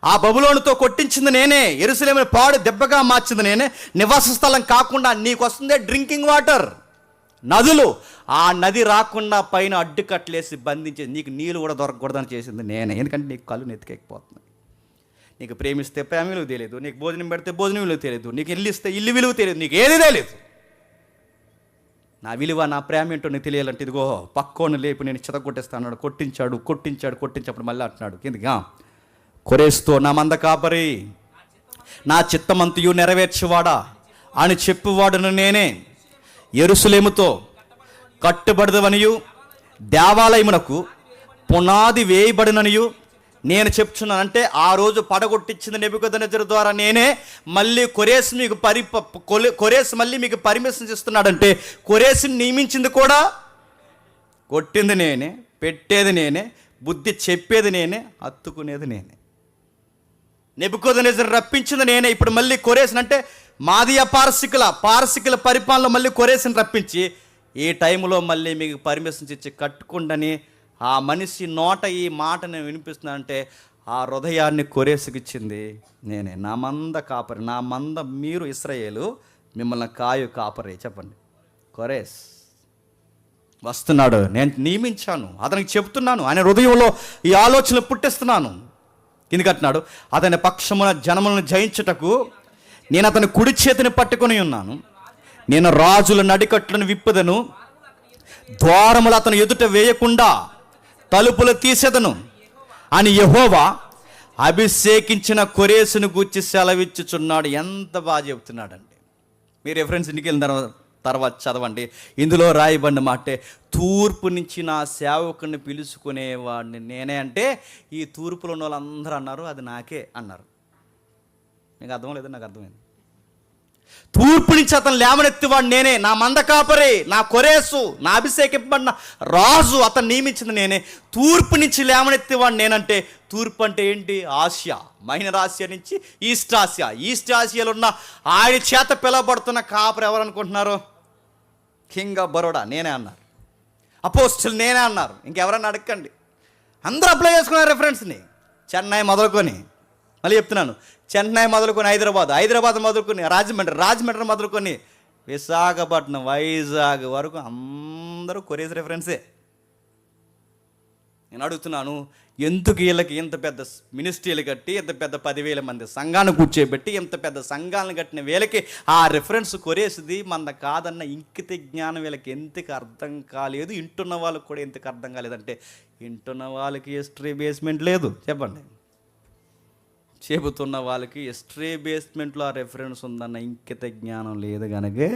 ఆ బబులోనుతో కొట్టించింది నేనే. యెరూషలేముని పాడు దెబ్బగా మార్చింది నేనే. నివాస స్థలం కాకుండా నీకు వస్తుందే డ్రింకింగ్ వాటర్, నదులు. ఆ నది రాకుండా పైన అడ్డుకట్లేసి బంధించేది, నీకు నీళ్ళు కూడా దొరకకూడదని చేసింది నేనే. ఎందుకంటే నీకు కళ్ళు నెత్తికెక్కిపోతుంది. నీకు ప్రేమిస్తే ప్రేమ విలువ తెలియదు, నీకు భోజనం పెడితే భోజనం విలువ తెలియదు, నీకు ఇల్లు ఇస్తే ఇల్లు విలువ తెలియదు, నీకు ఏది తెలియదు. నా విలువ నా ప్రేమ ఏంటో నీకు తెలియాలంటే ఇదిగో పక్కోని లేపు నేను చితగొట్టేస్తాను. కొట్టించినప్పుడు మళ్ళీ అంటున్నాడు కిందిగా, కొరేస్తో నా మంద కాపరి, నా చిత్తమంతయు నెరవేర్చేవాడా అని చెప్పువాడును నేనే. యెరూషలేముతో కట్టుబడదవనియు దేవాలయమునకు పునాది వేయబడిననియు నేను చెప్తున్నానంటే, ఆ రోజు పడగొట్టించింది నెబుకద్నెజరు ద్వారా నేనే. మళ్ళీ కొరేసు మళ్ళీ మీకు పర్మిషన్ ఇస్తున్నాడంటే, కొరేసుని నియమించింది కూడా, కొట్టింది నేనే, పెట్టేది నేనే, బుద్ధి చెప్పేది నేనే, హత్తుకునేది నేనే. నెబుకద్నెజరు రప్పించింది నేనే. ఇప్పుడు మళ్ళీ కొరేసుని అంటే మాదియా పారసికుల పరిపాలనలో మళ్ళీ కొరేసుని రప్పించి ఈ టైంలో మళ్ళీ మీకు పర్మిషన్స్ ఇచ్చి కట్టుకుండని ఆ మనిషి నోట ఈ మాట నేను వినిపిస్తున్నానంటే ఆ హృదయాన్ని కొరేసుకి ఇచ్చింది నేనే. నా మంద కాపరి, నా మంద మీరు ఇశ్రాయేలు, మిమ్మల్ని కాపరి. చెప్పండి, కొరేస్ వస్తున్నాడు, నేను నియమించాను, అతనికి చెప్తున్నాను, ఆయన హృదయంలో ఈ ఆలోచనలు పుట్టిస్తున్నాను. ఎందుకంటున్నాడు, అతని పక్షమున జనములను జయించుటకు నేను అతని కుడి చేతిని పట్టుకొని ఉన్నాను, నేను రాజుల నడికట్లను విప్పుదను, ద్వారములు అతను ఎదుట వేయకుండా తలుపులు తీసేదను అని యెహోవా అభిషేకించిన కొరేసును గూర్చి సెలవిచ్చుచున్నాడు. ఎంత బాగా చెబుతున్నాడండి. మీరు రెఫరెన్స్ ఇంటికి వెళ్ళిన తర్వాత చదవండి. ఇందులో రాయబడిన మాటే, తూర్పు నుంచి నా సేవకుని పిలుచుకునేవాడిని నేనే. అంటే ఈ తూర్పులో ఉన్న వాళ్ళందరూ అన్నారు అది నాకే అన్నారు. మీకు అర్థం లేదు, నాకు అర్థమైంది. తూర్పు నుంచి అతను లేవనెత్తివాడు నేనే, నా మంద కాపరి, నా కొరేసు, నా అభిషేకింపబడిన రాజు, అతను నియమించింది నేనే. తూర్పు నుంచి లేవనెత్తివాడు నేనంటే, తూర్పు అంటే ఏంటి? ఆసియా, మైనర్ ఆసియా నుంచి ఈస్ట్ ఆసియా. ఈస్ట్ ఆసియాలో ఉన్న ఆయన చేత పిలవబడుతున్న కాపరి ఎవరు అనుకుంటున్నారు? కింగ్ ఆఫ్ బరోడా నేనే అన్నారు. అపోస్టల్ నేనే అన్నారు. ఇంకెవరన్నా అడగండి, అందరూ అప్లై చేసుకున్నారు రెఫరెన్స్ని. చెన్నై మొదలుకొని, మళ్ళీ చెప్తున్నాను, చెన్నై మొదలుకొని హైదరాబాద్, హైదరాబాద్ మొదలుకొని రాజమండ్రి, రాజమండ్రి మొదలుకొని విశాఖపట్నం, వైజాగ్ వరకు అందరూ కొరేస్ రెఫరెన్సే. నేను అడుగుతున్నాను, ఎందుకు వీళ్ళకి ఇంత పెద్ద మినిస్ట్రీలు కట్టి, ఇంత పెద్ద 10,000 మంది సంఘాన్ని కూర్చోబెట్టి, ఇంత పెద్ద సంఘాలను కట్టిన వీళ్ళకి ఆ రెఫరెన్స్ కొరేసిది మన కాదన్న ఇంకిత జ్ఞానం వీళ్ళకి ఎందుకు అర్థం కాలేదు? ఇంటున్న వాళ్ళకి కూడా ఎందుకు అర్థం కాలేదంటే, ఇంటున్న వాళ్ళకి హిస్టరీ బేస్మెంట్ లేదు. చెప్పండి, చెబుతున్న వాళ్ళకి హిస్టరీ బేస్మెంట్లో ఆ రెఫరెన్స్ ఉందన్న ఇంకిత జ్ఞానం లేదు. కనుక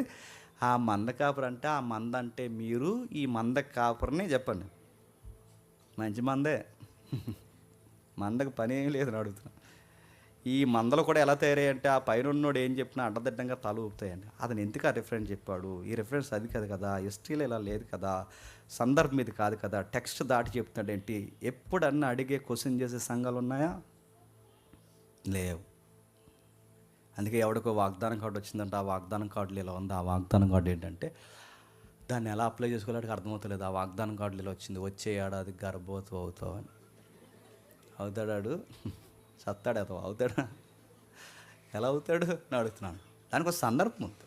ఆ మంద కాపురు అంటే, ఆ మంద అంటే మీరు, ఈ మంద కాపురని చెప్పండి. మంచి మందే, మందకు పని ఏం లేదని అడుగుతున్నా. ఈ మందలు కూడా ఎలా తయారయ్యంటే, ఆ పైన ఉన్నోడు ఏం చెప్పినా అడ్డదిడ్డంగా తల ఊపుతాయండి. అతను ఎందుకు ఆ రిఫరెన్స్ చెప్పాడు? ఈ రిఫరెన్స్ అది కాదు కదా, హిస్టరీలో ఇలా లేదు కదా, సందర్భం ఇది కాదు కదా, టెక్స్ట్ దాటి చెప్తున్నాడు ఏంటి? ఎప్పుడన్నా అడిగే క్వశ్చన్ చేసే సంఘాలు ఉన్నాయా? లేవు. అందుకే ఎవడికో వాగ్దానం కార్డు వచ్చిందంటే, ఆ వాగ్దానం కార్డులు ఇలా ఉంది. ఆ వాగ్దానం కార్డు ఏంటంటే, దాన్ని ఎలా అప్లై చేసుకోవాలంటే అర్థమవుతలేదు. ఆ వాగ్దానం కార్డులు ఇలా వచ్చింది, వచ్చే ఏడాది గర్భవతి అవుతావు అని. అవుతాడాడు? సత్తాడు అతను అవుతాడా? ఎలా అవుతాడు అని అడుగుతున్నాను. దానికి ఒక సందర్భం ఉంది.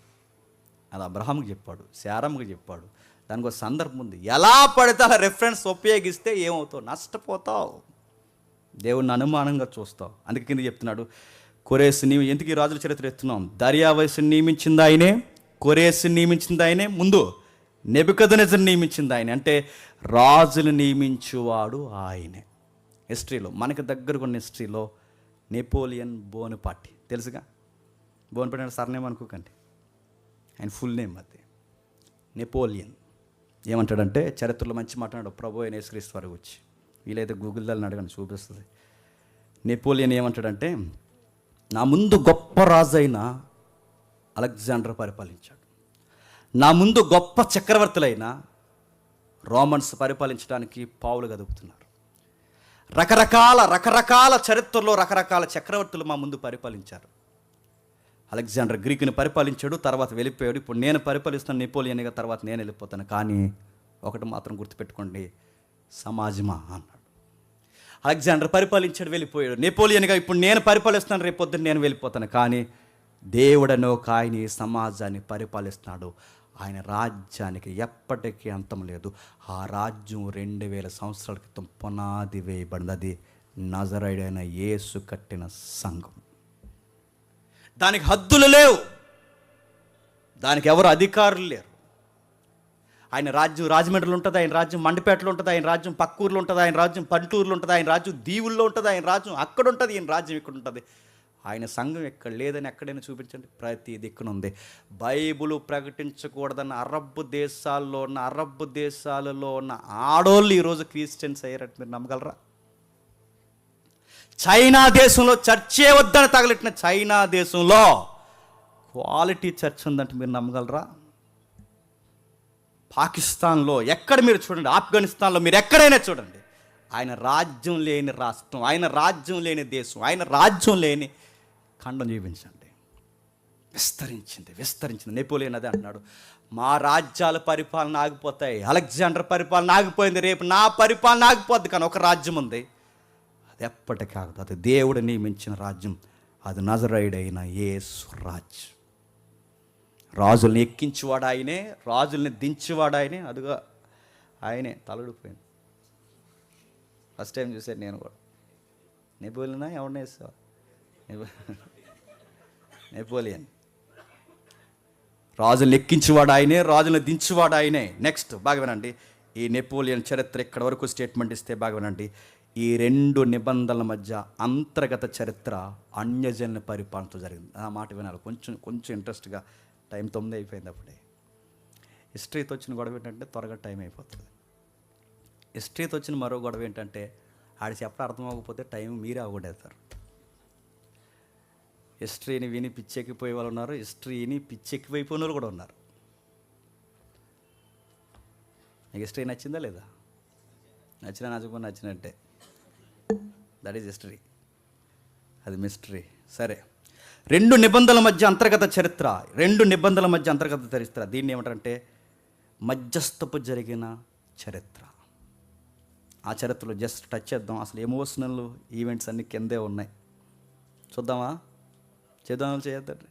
అది అబ్రహాంకి చెప్పాడు, శారమ్మకి చెప్పాడు. దానికి ఒక సందర్భం ఉంది. ఎలా పడితే అలా రెఫరెన్స్ ఉపయోగిస్తే ఏమవుతావు? నష్టపోతావు, దేవుడిని అనుమానంగా చూస్తావు. అందుకే కింద చెప్తున్నాడు, కొరేసుని ఎందుకు ఈ రాజుల చరిత్ర ఎత్తున్నాం? దర్యావేసుని నియమించింది ఆయనే, కొరేసుని నియమించింది ఆయనే, ముందు నెబుకద్నెజరుని నియమించింది ఆయనే. అంటే రాజులు నియమించువాడు ఆయనే. హిస్టరీలో మనకి దగ్గరకు ఉన్న హిస్టరీలో నెపోలియన్ బోనపార్టీ తెలుసుగా. బోనపార్టీ అంటే సర్నేమ్ అనుకోకండి, ఆయన ఫుల్ నేమ్ అది. నెపోలియన్ ఏమంటాడంటే, చరిత్రలో మంచి మాట్లాడాడు ప్రభు అయిన యేసుక్రీస్తు వారి వచ్చి, వీలైతే గూగుల్ని అడగండి చూపిస్తుంది. నెపోలియన్ ఏమంటాడంటే, నా ముందు గొప్ప రాజు అయిన అలెగ్జాండర్ పరిపాలించాడు, నా ముందు గొప్ప చక్రవర్తులైన రోమన్స్ పరిపాలించడానికి పావులు గదుపుతున్నారు. రకరకాల చరిత్రలో రకరకాల చక్రవర్తులు మా ముందు పరిపాలించారు. అలెగ్జాండర్ గ్రీకుని పరిపాలించాడు, తర్వాత వెళ్ళిపోయాడు. ఇప్పుడు నేను పరిపాలిస్తాను నెపోలియన్గా, తర్వాత నేను వెళ్ళిపోతాను. కానీ ఒకటి మాత్రం గుర్తుపెట్టుకోండి, సమాజమా అన్నాడు. అలెగ్జాండర్ పరిపాలించాడు, వెళ్ళిపోయాడు. నెపోలియన్గా ఇప్పుడు నేను పరిపాలిస్తాను, రేపు పొద్దున్న నేను వెళ్ళిపోతాను. కానీ దేవుడనో ఒక ఆయన ఈ సమాజాన్ని పరిపాలిస్తున్నాడు. ఆయన రాజ్యానికి ఎప్పటికీ అంతం లేదు. ఆ రాజ్యం 2000 సంవత్సరాల క్రితం పునాది వేయబడింది. అది నజరేయుడైన యేసు కట్టిన సంఘం. దానికి హద్దులు లేవు, దానికి ఎవరు అధికారులు లేరు. ఆయన రాజ్యం రాజమండ్రిలో ఉంటుంది, ఆయన రాజ్యం మండపేటలో ఉంటుంది, ఆయన రాజ్యం పక్కూరులో ఉంటుంది, ఆయన రాజ్యం పంటూరులో ఉంటుంది, ఆయన రాజ్యం దీవుల్లో ఉంటుంది, ఆయన రాజ్యం అక్కడ ఉంటుంది, ఈయన రాజ్యం ఇక్కడ ఉంటుంది. ఆయన సంఘం ఎక్కడ లేదని ఎక్కడైనా చూపించండి, ప్రతి దిక్కునుంది. బైబుల్ ప్రకటించకూడదన్న అరబ్ దేశాలలో ఉన్న ఆడోళ్ళు ఈరోజు క్రిస్టియన్స్ అయ్యారట. మీరు నమ్మగలరా? చైనా దేశంలో చర్చే వద్దని తగలెట్టిన చైనా దేశంలో క్వాలిటీ చర్చ్ ఉందంటే మీరు నమ్మగలరా? పాకిస్తాన్లో ఎక్కడ మీరు చూడండి, ఆఫ్ఘనిస్తాన్లో మీరు ఎక్కడైనా చూడండి, ఆయన రాజ్యం లేని రాష్ట్రం, ఆయన రాజ్యం లేని దేశం, ఆయన రాజ్యం లేని ఖండం చూపించండి. విస్తరించింది. నెపోలియన్ అదే అంటున్నాడు, మా రాజ్యాల పరిపాలన ఆగిపోతాయి. అలెగ్జాండర్ పరిపాలన ఆగిపోయింది, రేపు నా పరిపాలన ఆగిపోద్ది. కానీ ఒక రాజ్యం ఉంది, అది ఎప్పటికీ ఆగదు. అది దేవుడు నియమించిన రాజ్యం, అది నజరేయుడైన యేసు రాజ్యం. రాజుల్ని ఎక్కించేవాడు ఆయనే, రాజుల్ని దించేవాడు ఆయనే. అదిగా ఆయనే తలడిపోయింది. ఫస్ట్ టైం చూసాను నేను కూడా. నెపోలియనా ఎవరిని వేస్తావా? నెపోలియన్. రాజుల్ని ఎక్కించేవాడు ఆయనే, రాజుల్ని దించేవాడు ఆయనే. నెక్స్ట్ బాగా వినండి, ఈ నెపోలియన్ చరిత్ర ఇక్కడ వరకు స్టేట్మెంట్ ఇస్తే బాగా వినండి. ఈ 2 నిబంధనల మధ్య అంతర్గత చరిత్ర అన్యజనుల పరిపాలనతో జరిగింది. ఆ మాట వినాలి కొంచెం ఇంట్రెస్ట్గా. టైం 9 అయిపోయింది. అప్పుడే హిస్టరీతో వచ్చిన గొడవ ఏంటంటే త్వరగా టైం అయిపోతుంది. హిస్టరీతో వచ్చిన మరో గొడవ ఏంటంటే ఆడి చెప్పడం అర్థం అవ్వకపోతే టైం మీరే అవగొడేస్తారు. హిస్టరీని విని పిచ్చెక్కిపోయే వాళ్ళు ఉన్నారు, హిస్టరీని పిచ్చెక్కిపోయిపోయిన వాళ్ళు కూడా ఉన్నారు. నీకు హిస్టరీ నచ్చిందా లేదా? నచ్చినా నచ్చకపోయినా నచ్చినట్టే. దట్ ఈజ్ హిస్టరీ, అది మిస్టరీ. సరే, రెండు నిబంధనల మధ్య అంతర్గత చరిత్ర, రెండు నిబంధనల మధ్య అంతర్గత చరిత్ర, దీన్ని ఏమంటారంటే మధ్యస్థపు జరిగిన చరిత్ర. ఆ చరిత్రలో జస్ట్ టచ్ చేద్దాం. అసలు ఎమోషనల్ ఈవెంట్స్ అన్నీ కిందే ఉన్నాయి. చూద్దామా? చేద్దాం. చేయొద్దండి.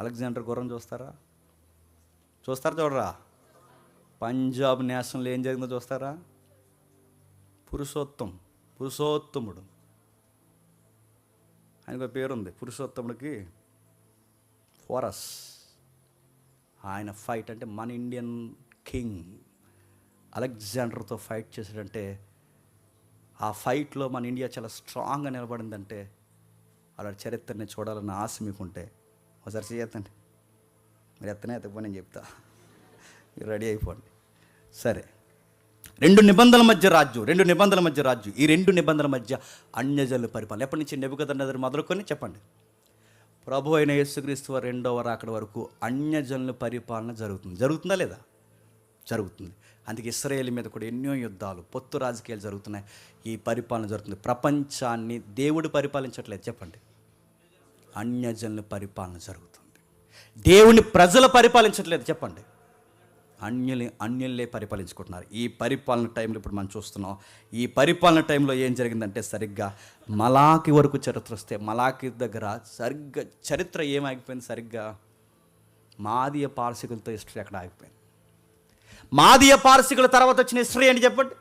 అలెగ్జాండర్ గుర్రం చూస్తారా? చూడరా? పంజాబ్ నేషనల్ ఏం జరిగిందో చూస్తారా? పురుషోత్తముడు, ఆయనకు పేరుంది. పురుషోత్తముడికి ఫోరస్. ఆయన ఫైట్ అంటే మన ఇండియన్ కింగ్ అలెగ్జాండర్తో ఫైట్ చేశాడంటే, ఆ ఫైట్లో మన ఇండియా చాలా స్ట్రాంగ్గా నిలబడిందంటే అలా చరిత్రని చూడాలన్న ఆశ మీకుంటే ఒకసారి చేయొద్దండి. మీరు ఎత్తనే ఎత్తకపోయి నేను చెప్తా, మీరు రెడీ అయిపోండి. సరే, రెండు నిబంధనల మధ్య రాజ్యం. ఈ రెండు నిబంధనల మధ్య అన్యజనుల పరిపాలన. ఎప్పటి నుంచి? నెబుకద్నెజరు మొదలుకొని చెప్పండి, ప్రభు అయిన యేసుక్రీస్తు వారి రెండవ రాకడ వరకు అన్యజనుల పరిపాలన జరుగుతుందా లేదా? జరుగుతుంది. అందుకే ఇశ్రాయేలు మీద కూడా ఎన్నో యుద్ధాలు, పొత్తు రాజకీయాలు జరుగుతున్నాయి. ఈ పరిపాలన జరుగుతుంది. ప్రపంచాన్ని దేవుడు పరిపాలించట్లేదు, చెప్పండి. అన్యజనుల పరిపాలన జరుగుతుంది. దేవుని ప్రజలు పరిపాలించట్లేదు, చెప్పండి. అన్యులే పరిపాలించుకుంటున్నారు. ఈ పరిపాలన టైంలో ఇప్పుడు మనం చూస్తున్నాం. ఈ పరిపాలన టైంలో ఏం జరిగిందంటే, సరిగ్గా మలాకి వరకు చరిత్ర వస్తే, మలాకి దగ్గర సరిగ్గా చరిత్ర ఏమాగిపోయింది? సరిగ్గా మాదీయ పారసికులతో హిస్టరీ అక్కడ ఆగిపోయింది. మాదీయ పారసికుల తర్వాత వచ్చిన హిస్టరీ ఏంటి చెప్పండి?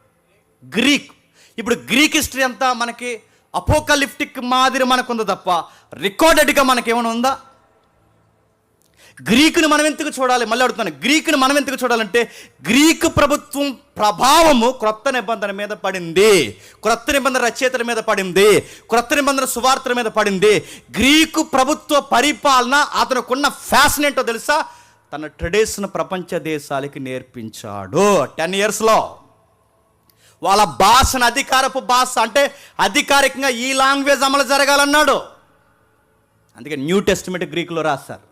గ్రీక్. ఇప్పుడు గ్రీక్ హిస్టరీ అంతా మనకి అపోకలిప్టిక్ మాదిరి మనకుంది తప్ప రికార్డెడ్గా మనకేమైనా ఉందా? గ్రీకుని మనం ఎందుకు చూడాలి? మళ్ళీ అడుగుతాను, గ్రీకుని మనం ఎందుకు చూడాలంటే, గ్రీకు ప్రభుత్వం ప్రభావము క్రొత్త నిబంధన మీద పడింది, క్రొత్త నిబంధన రచయితల మీద పడింది, క్రొత్త నిబంధన సువార్తల మీద పడింది. గ్రీకు ప్రభుత్వ పరిపాలన అతనుకున్న ఫ్యాషన్ ఏంటో తెలుసా? తన ట్రెడిషన్ ప్రపంచ దేశాలకి నేర్పించాడు. 10 yearsలో వాళ్ళ భాషను అధికారపు భాష అంటే అధికారికంగా ఈ లాంగ్వేజ్ అమలు జరగాలన్నాడు. అందుకే న్యూ టెస్టిమెంట్ గ్రీకులో రాస్తారు.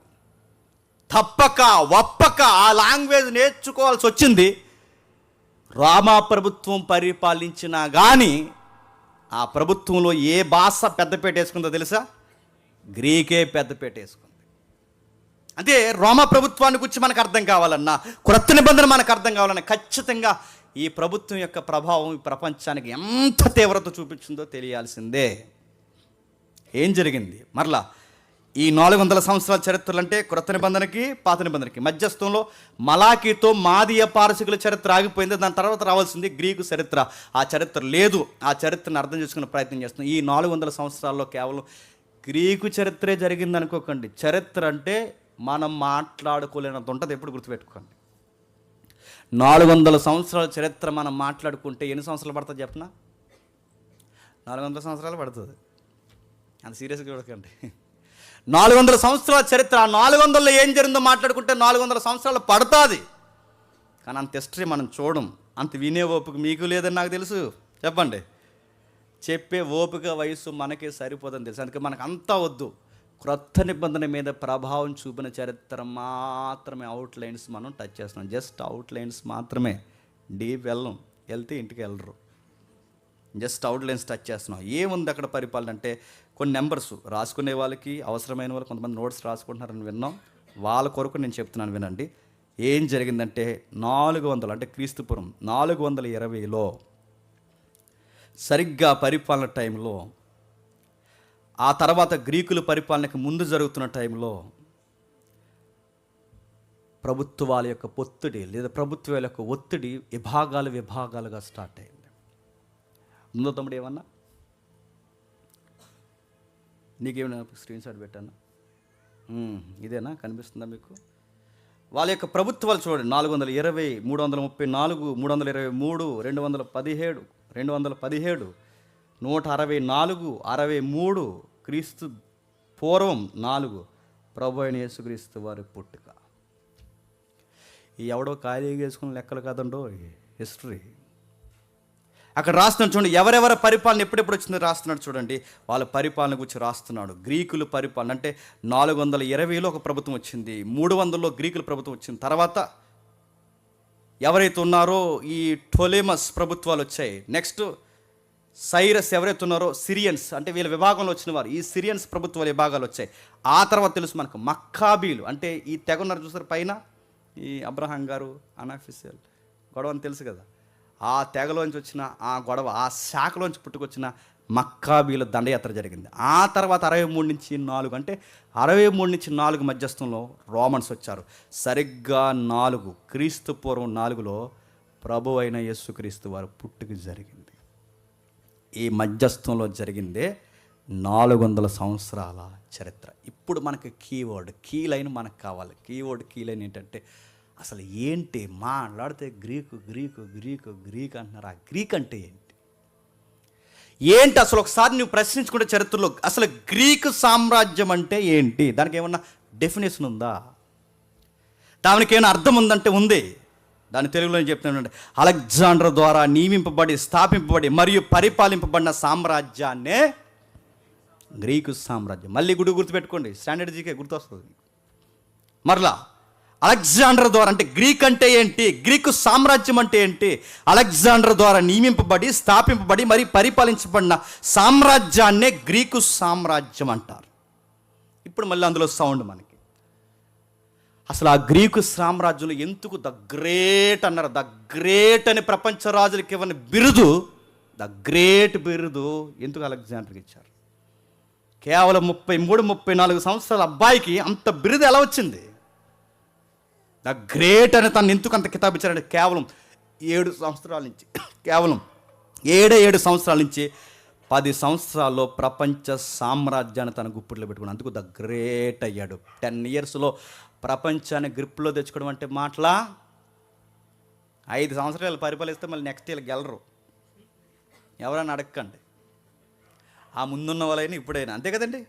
తప్పక ఒప్పక ఆ లాంగ్వేజ్ నేర్చుకోవాల్సి వచ్చింది. రోమా ప్రభుత్వం పరిపాలించినా కానీ ఆ ప్రభుత్వంలో ఏ భాష పెద్దపేట వేసుకుందో తెలుసా? గ్రీకే పెద్దపేట వేసుకుంది. అంటే రోమా ప్రభుత్వాన్ని గురించి మనకు అర్థం కావాలన్నా, క్రొత్త నిబంధన మనకు అర్థం కావాలన్నా ఖచ్చితంగా ఈ ప్రభుత్వం యొక్క ప్రభావం ఈ ప్రపంచానికి ఎంత తీవ్రత చూపించిందో తెలియాల్సిందే. ఏం జరిగింది? మరలా ఈ 400 సంవత్సరాల చరిత్రలు అంటే క్రొత్త నిబంధనకి పాత నిబంధనకి మధ్యస్థంలో మలాకీతో మాదీయ పారసికుల చరిత్ర ఆగిపోయింది. దాని తర్వాత రావాల్సింది గ్రీకు చరిత్ర. ఆ చరిత్ర లేదు. ఆ చరిత్రను అర్థం చేసుకునే ప్రయత్నం చేస్తున్నాం. ఈ 400 సంవత్సరాల్లో కేవలం గ్రీకు చరిత్రే జరిగింది అనుకోకండి. చరిత్ర అంటే మనం మాట్లాడుకోలేనంత ఉంటుంది. ఎప్పుడు గుర్తుపెట్టుకోండి. 400 సంవత్సరాల చరిత్ర మనం మాట్లాడుకుంటే ఎన్ని సంవత్సరాలు పడుతుంది చెప్పనా? 400 సంవత్సరాలు పడుతుంది. అంత సీరియస్గా చూడకండి. 400 సంవత్సరాల చరిత్ర. 400లో ఏం జరిగిందో మాట్లాడుకుంటే 400 సంవత్సరాలు పడుతుంది. కానీ అంత హిస్టరీ మనం చూడం. అంత వినే ఓపిక మీకు లేదని నాకు తెలుసు. చెప్పండి, చెప్పే ఓపిక వయసు మనకే సరిపోదని తెలుసు. అందుకే మనకు అంతా వద్దు. క్రొత్త నిబంధన మీద ప్రభావం చూపిన చరిత్ర మాత్రమే, అవుట్లైన్స్ మనం టచ్ చేస్తున్నాం. జస్ట్ అవుట్లైన్స్ మాత్రమే, డీప్ వెళ్తే ఇంటికి వెళ్ళరు. జస్ట్ అవుట్లైన్స్ టచ్ చేస్తున్నాం. ఏముంది అక్కడ పరిపాలన అంటే కొన్ని నెంబర్స్ రాసుకునే వాళ్ళకి, అవసరమైన వాళ్ళు కొంతమంది నోట్స్ రాసుకుంటున్నారని విన్నాం. వాళ్ళ కొరకు నేను చెప్తున్నాను, వినండి. ఏం జరిగిందంటే 400 అంటే క్రీస్తుపురం 420లో సరిగ్గా పరిపాలన టైంలో, ఆ తర్వాత గ్రీకుల పరిపాలనకు ముందు జరుగుతున్న టైంలో ప్రభుత్వాల యొక్క ఒత్తిడి లేదా ప్రభుత్వాల యొక్క ఒత్తిడి విభాగాలుగా స్టార్ట్ అయింది. ముందు తమ్ముడు ఏమన్నా నీకేమైనా స్క్రీన్ షాట్ పెట్టానా? ఇదేనా కనిపిస్తుందా మీకు? వాళ్ళ యొక్క ప్రభుత్వాలు చూడండి. 420, 334, 323, 217, 217, 164, 63 క్రీస్తు పూర్వం 4 ప్రభు అయిన యేసుక్రీస్తు వారి పుట్టుక. ఈ ఎవడో ఖాళీగా వేసుకుని లెక్కలు కాదండో హిస్టరీ. అక్కడ రాస్తున్నాడు చూడండి, ఎవరెవరి పరిపాలన ఎప్పుడెప్పుడు వచ్చిందో రాస్తున్నాడు చూడండి. వాళ్ళ పరిపాలన గురించి రాస్తున్నాడు. గ్రీకులు పరిపాలన అంటే 420లో ఒక ప్రభుత్వం వచ్చింది, 300లో గ్రీకుల ప్రభుత్వం వచ్చింది. తర్వాత ఎవరైతే ఉన్నారో ఈ టోలెమస్ ప్రభుత్వాలు వచ్చాయి. నెక్స్ట్ సైరస్ ఎవరైతే ఉన్నారో సిరియన్స్, అంటే వీళ్ళ విభాగంలో వచ్చిన వారు, ఈ సిరియన్స్ ప్రభుత్వాల విభాగాలు వచ్చాయి. ఆ తర్వాత తెలుసు మనకు మక్కాబీలు, అంటే ఈ తెగ ఉన్నారు చూసారు పైన, ఈ అబ్రహాం గారు అనాఫిషియల్ గొడవ అని తెలుసు కదా. ఆ తెగలోంచి వచ్చిన ఆ గొడవ, ఆ శాఖలోంచి పుట్టుకొచ్చిన మక్కాబీల దండయాత్ర జరిగింది. ఆ తర్వాత 63 నుంచి 4, అంటే 63 నుంచి 4 మధ్యస్థంలో రోమన్స్ వచ్చారు. సరిగ్గా 4 క్రీస్తు పూర్వం 4లో ప్రభు అయిన యేసుక్రీస్తు వారు పుట్టుక జరిగింది. ఈ మధ్యస్థంలో జరిగిందే 400 సంవత్సరాల చరిత్ర. ఇప్పుడు మనకి కీ లైన్ మనకు కావాలి. కీ లైన్ ఏంటంటే అసలు ఏంటి, మాట్లాడితే గ్రీకు అంటున్నారు. ఆ గ్రీక్ అంటే ఏంటి అసలు ఒకసారి నువ్వు ప్రశ్నించుకుంటే చరిత్రలో అసలు గ్రీకు సామ్రాజ్యం అంటే ఏంటి? దానికి ఏమన్నా డెఫినేషన్ ఉందా? దానికి ఏమైనా అర్థం ఉందంటే ఉంది. దాని తెలుగులో చెప్తున్నానండి, అలెగ్జాండర్ ద్వారా నియమింపబడి స్థాపింపబడి మరియు పరిపాలింపబడిన సామ్రాజ్యాన్నే గ్రీకు సామ్రాజ్యం. మళ్ళీ గుర్తుపెట్టుకోండి, స్టాండర్డ్ జీకే గుర్తొస్తుంది. మరలా అలెగ్జాండర్ ద్వారా, అంటే గ్రీక్ అంటే ఏంటి, గ్రీకు సామ్రాజ్యం అంటే ఏంటి? అలెగ్జాండర్ ద్వారా నియమింపబడి స్థాపింపబడి మరి పరిపాలించబడిన సామ్రాజ్యాన్నే గ్రీకు సామ్రాజ్యం అంటారు. ఇప్పుడు మళ్ళీ అందులో సౌండ్ మనకి, అసలు ఆ గ్రీకు సామ్రాజ్యంలో ఎందుకు ద గ్రేట్ అన్నారు? ద గ్రేట్ అని ప్రపంచ రాజులకి ఇవ్వని బిరుదు, ద గ్రేట్ బిరుదు ఎందుకు అలెగ్జాండర్కి ఇచ్చారు? కేవలం 33-34 సంవత్సరాల అబ్బాయికి అంత బిరుదు ఎలా వచ్చింది? ద గ్రేట్ అని తను ఎందుకు అంత కితాబు ఇచ్చారంటే కేవలం 7 సంవత్సరాల నుంచి, కేవలం 7 సంవత్సరాల నుంచి 10 సంవత్సరాల్లో ప్రపంచ సామ్రాజ్యాన్ని తన గుప్పిట్లో పెట్టుకుని అందుకు ద గ్రేట్ అయ్యాడు. 10 ఇయర్స్లో ప్రపంచాన్ని గ్రిప్లో తెచ్చుకోవడం అంటే మాటలా? 5 సంవత్సరాలు పరిపాలిస్తే మళ్ళీ నెక్స్ట్ ఇయర్ గెలరు. ఎవరైనా అడగండి, ఆ ముందున్న వాళ్ళైనా ఇప్పుడైనా అంతే కదండి.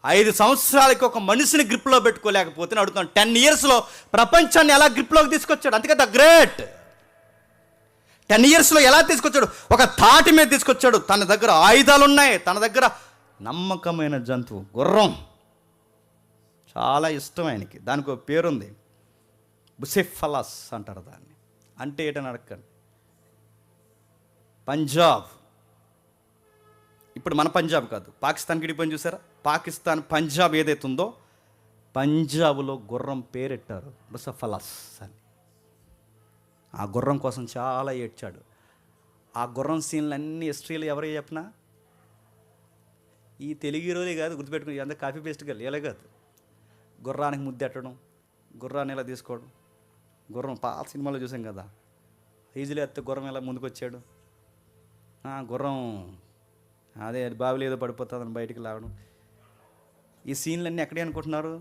5 సంవత్సరాలకి ఒక మనిషిని గ్రిప్లో పెట్టుకోలేకపోతే అడుగుతాను, 10 ఇయర్స్లో ప్రపంచాన్ని ఎలా గ్రిప్లోకి తీసుకొచ్చాడు? అందుకే ద గ్రేట్. 10 ఇయర్స్లో ఎలా తీసుకొచ్చాడు? ఒక తాటి మీద తీసుకొచ్చాడు. తన దగ్గర ఆయుధాలు ఉన్నాయి, తన దగ్గర నమ్మకమైన జంతువు గుర్రం చాలా ఇష్టం ఆయనకి. దానికి ఒక పేరుంది, బుసెఫలస్ అంటారు దాన్ని. అంటే ఏంటని అడగండి. పంజాబ్, ఇప్పుడు మన పంజాబ్ కాదు, పాకిస్తాన్కి విడిపోయింది చూసారా? పాకిస్తాన్ పంజాబ్ ఏదైతే ఉందో, పంజాబ్లో గుర్రం పేరెట్టారు బుసెఫలస్ అని. ఆ గుర్రం కోసం చాలా ఏడ్చాడు. ఆ గుర్రం సీన్లు అన్నీ హిస్టరీలో ఎవరికి చెప్పినా ఈ తెలుగు హీరోలే కాదు, గుర్తుపెట్టుకుని అంత కాపీ పేస్ట్గా లేలే కాదు. గుర్రానికి ముద్దెట్టడం, గుర్రాన్ని ఇలా తీసుకోవడం, గుర్రం పాత సినిమాలో చూసాం కదా, ఈజీలో ఎత్తే గుర్రం ఎలా ముందుకు వచ్చాడు, గుర్రం అదే బావిలో ఏదో పడిపోతుందని బయటికి లాగడం. ఈ సీన్లన్నీ ఎక్కడే అనుకుంటున్నారు?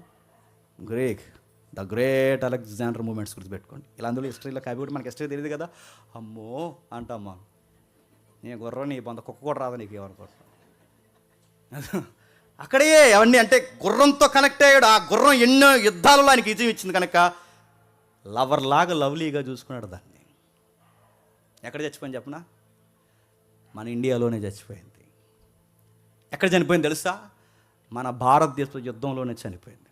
ద గ్రేట్ అలెగ్జాండర్ మూమెంట్స్ గుర్తుపెట్టుకోండి. ఇలా అందులో హిస్టరీలో కాపీ కూడా మనకి హిస్టరీ తెలియదు కదా. అమ్మో అంటమ్మా, నేను గుర్రం నీ పొంద కుక్క కూడా రాదా నీకు ఏమనుకుంటున్నా? అక్కడే అవన్నీ అంటే గుర్రంతో కనెక్ట్ అయ్యాడు. ఆ గుర్రం ఎన్నో యుద్ధాలలో ఆయనకి విజయం ఇచ్చింది కనుక లవర్ లాగా లవ్లీగా చూసుకున్నాడు దాన్ని. ఎక్కడ చచ్చిపోయింది చెప్పనా? మన ఇండియాలోనే చచ్చిపోయింది. ఎక్కడ చనిపోయింది తెలుసా? మన భారతదేశ యుద్ధంలోనే చనిపోయింది.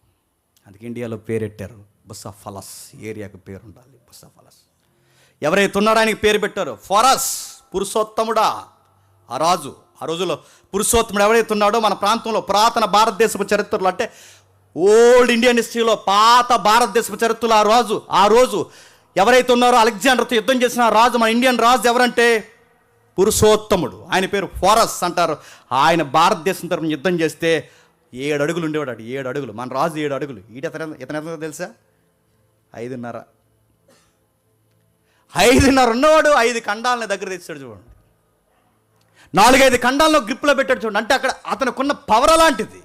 అందుకే ఇండియాలో పేరెట్టారు బుసెఫలస్. ఏరియాకి పేరు ఉండాలి బుసెఫలస్. ఎవరైతే ఉన్నారో ఆయనకి పేరు పెట్టారు ఫరస్, పురుషోత్తముడా. ఆ రోజులో పురుషోత్తముడు ఎవరైతే ఉన్నాడో మన ప్రాంతంలో పురాతన భారతదేశపు చరిత్రలో, అంటే ఓల్డ్ ఇండియన్ హిస్టరీలో పాత భారతదేశపు చరిత్రలో ఆ రోజు ఎవరైతే ఉన్నారో అలెగ్జాండర్తో యుద్ధం చేసిన రాజు, మన ఇండియన్ రాజు ఎవరంటే పురుషోత్తముడు. ఆయన పేరు ఫరస్ అంటారు. ఆయన భారతదేశం తరపున యుద్ధం చేస్తే 7 అడుగులు ఉండేవాడు. 7 అడుగులు. మన రాజు 7 అడుగులు. ఇతను తెలుసా? 5.5. 5.5 ఉన్నవాడు 5 ఖండాలని దగ్గర తెచ్చాడు చూడండి. 4-5 ఖండాలను గ్రిప్లో పెట్టాడు చూడండి. అంటే అక్కడ అతనుకున్న పవర్ అలాంటిది.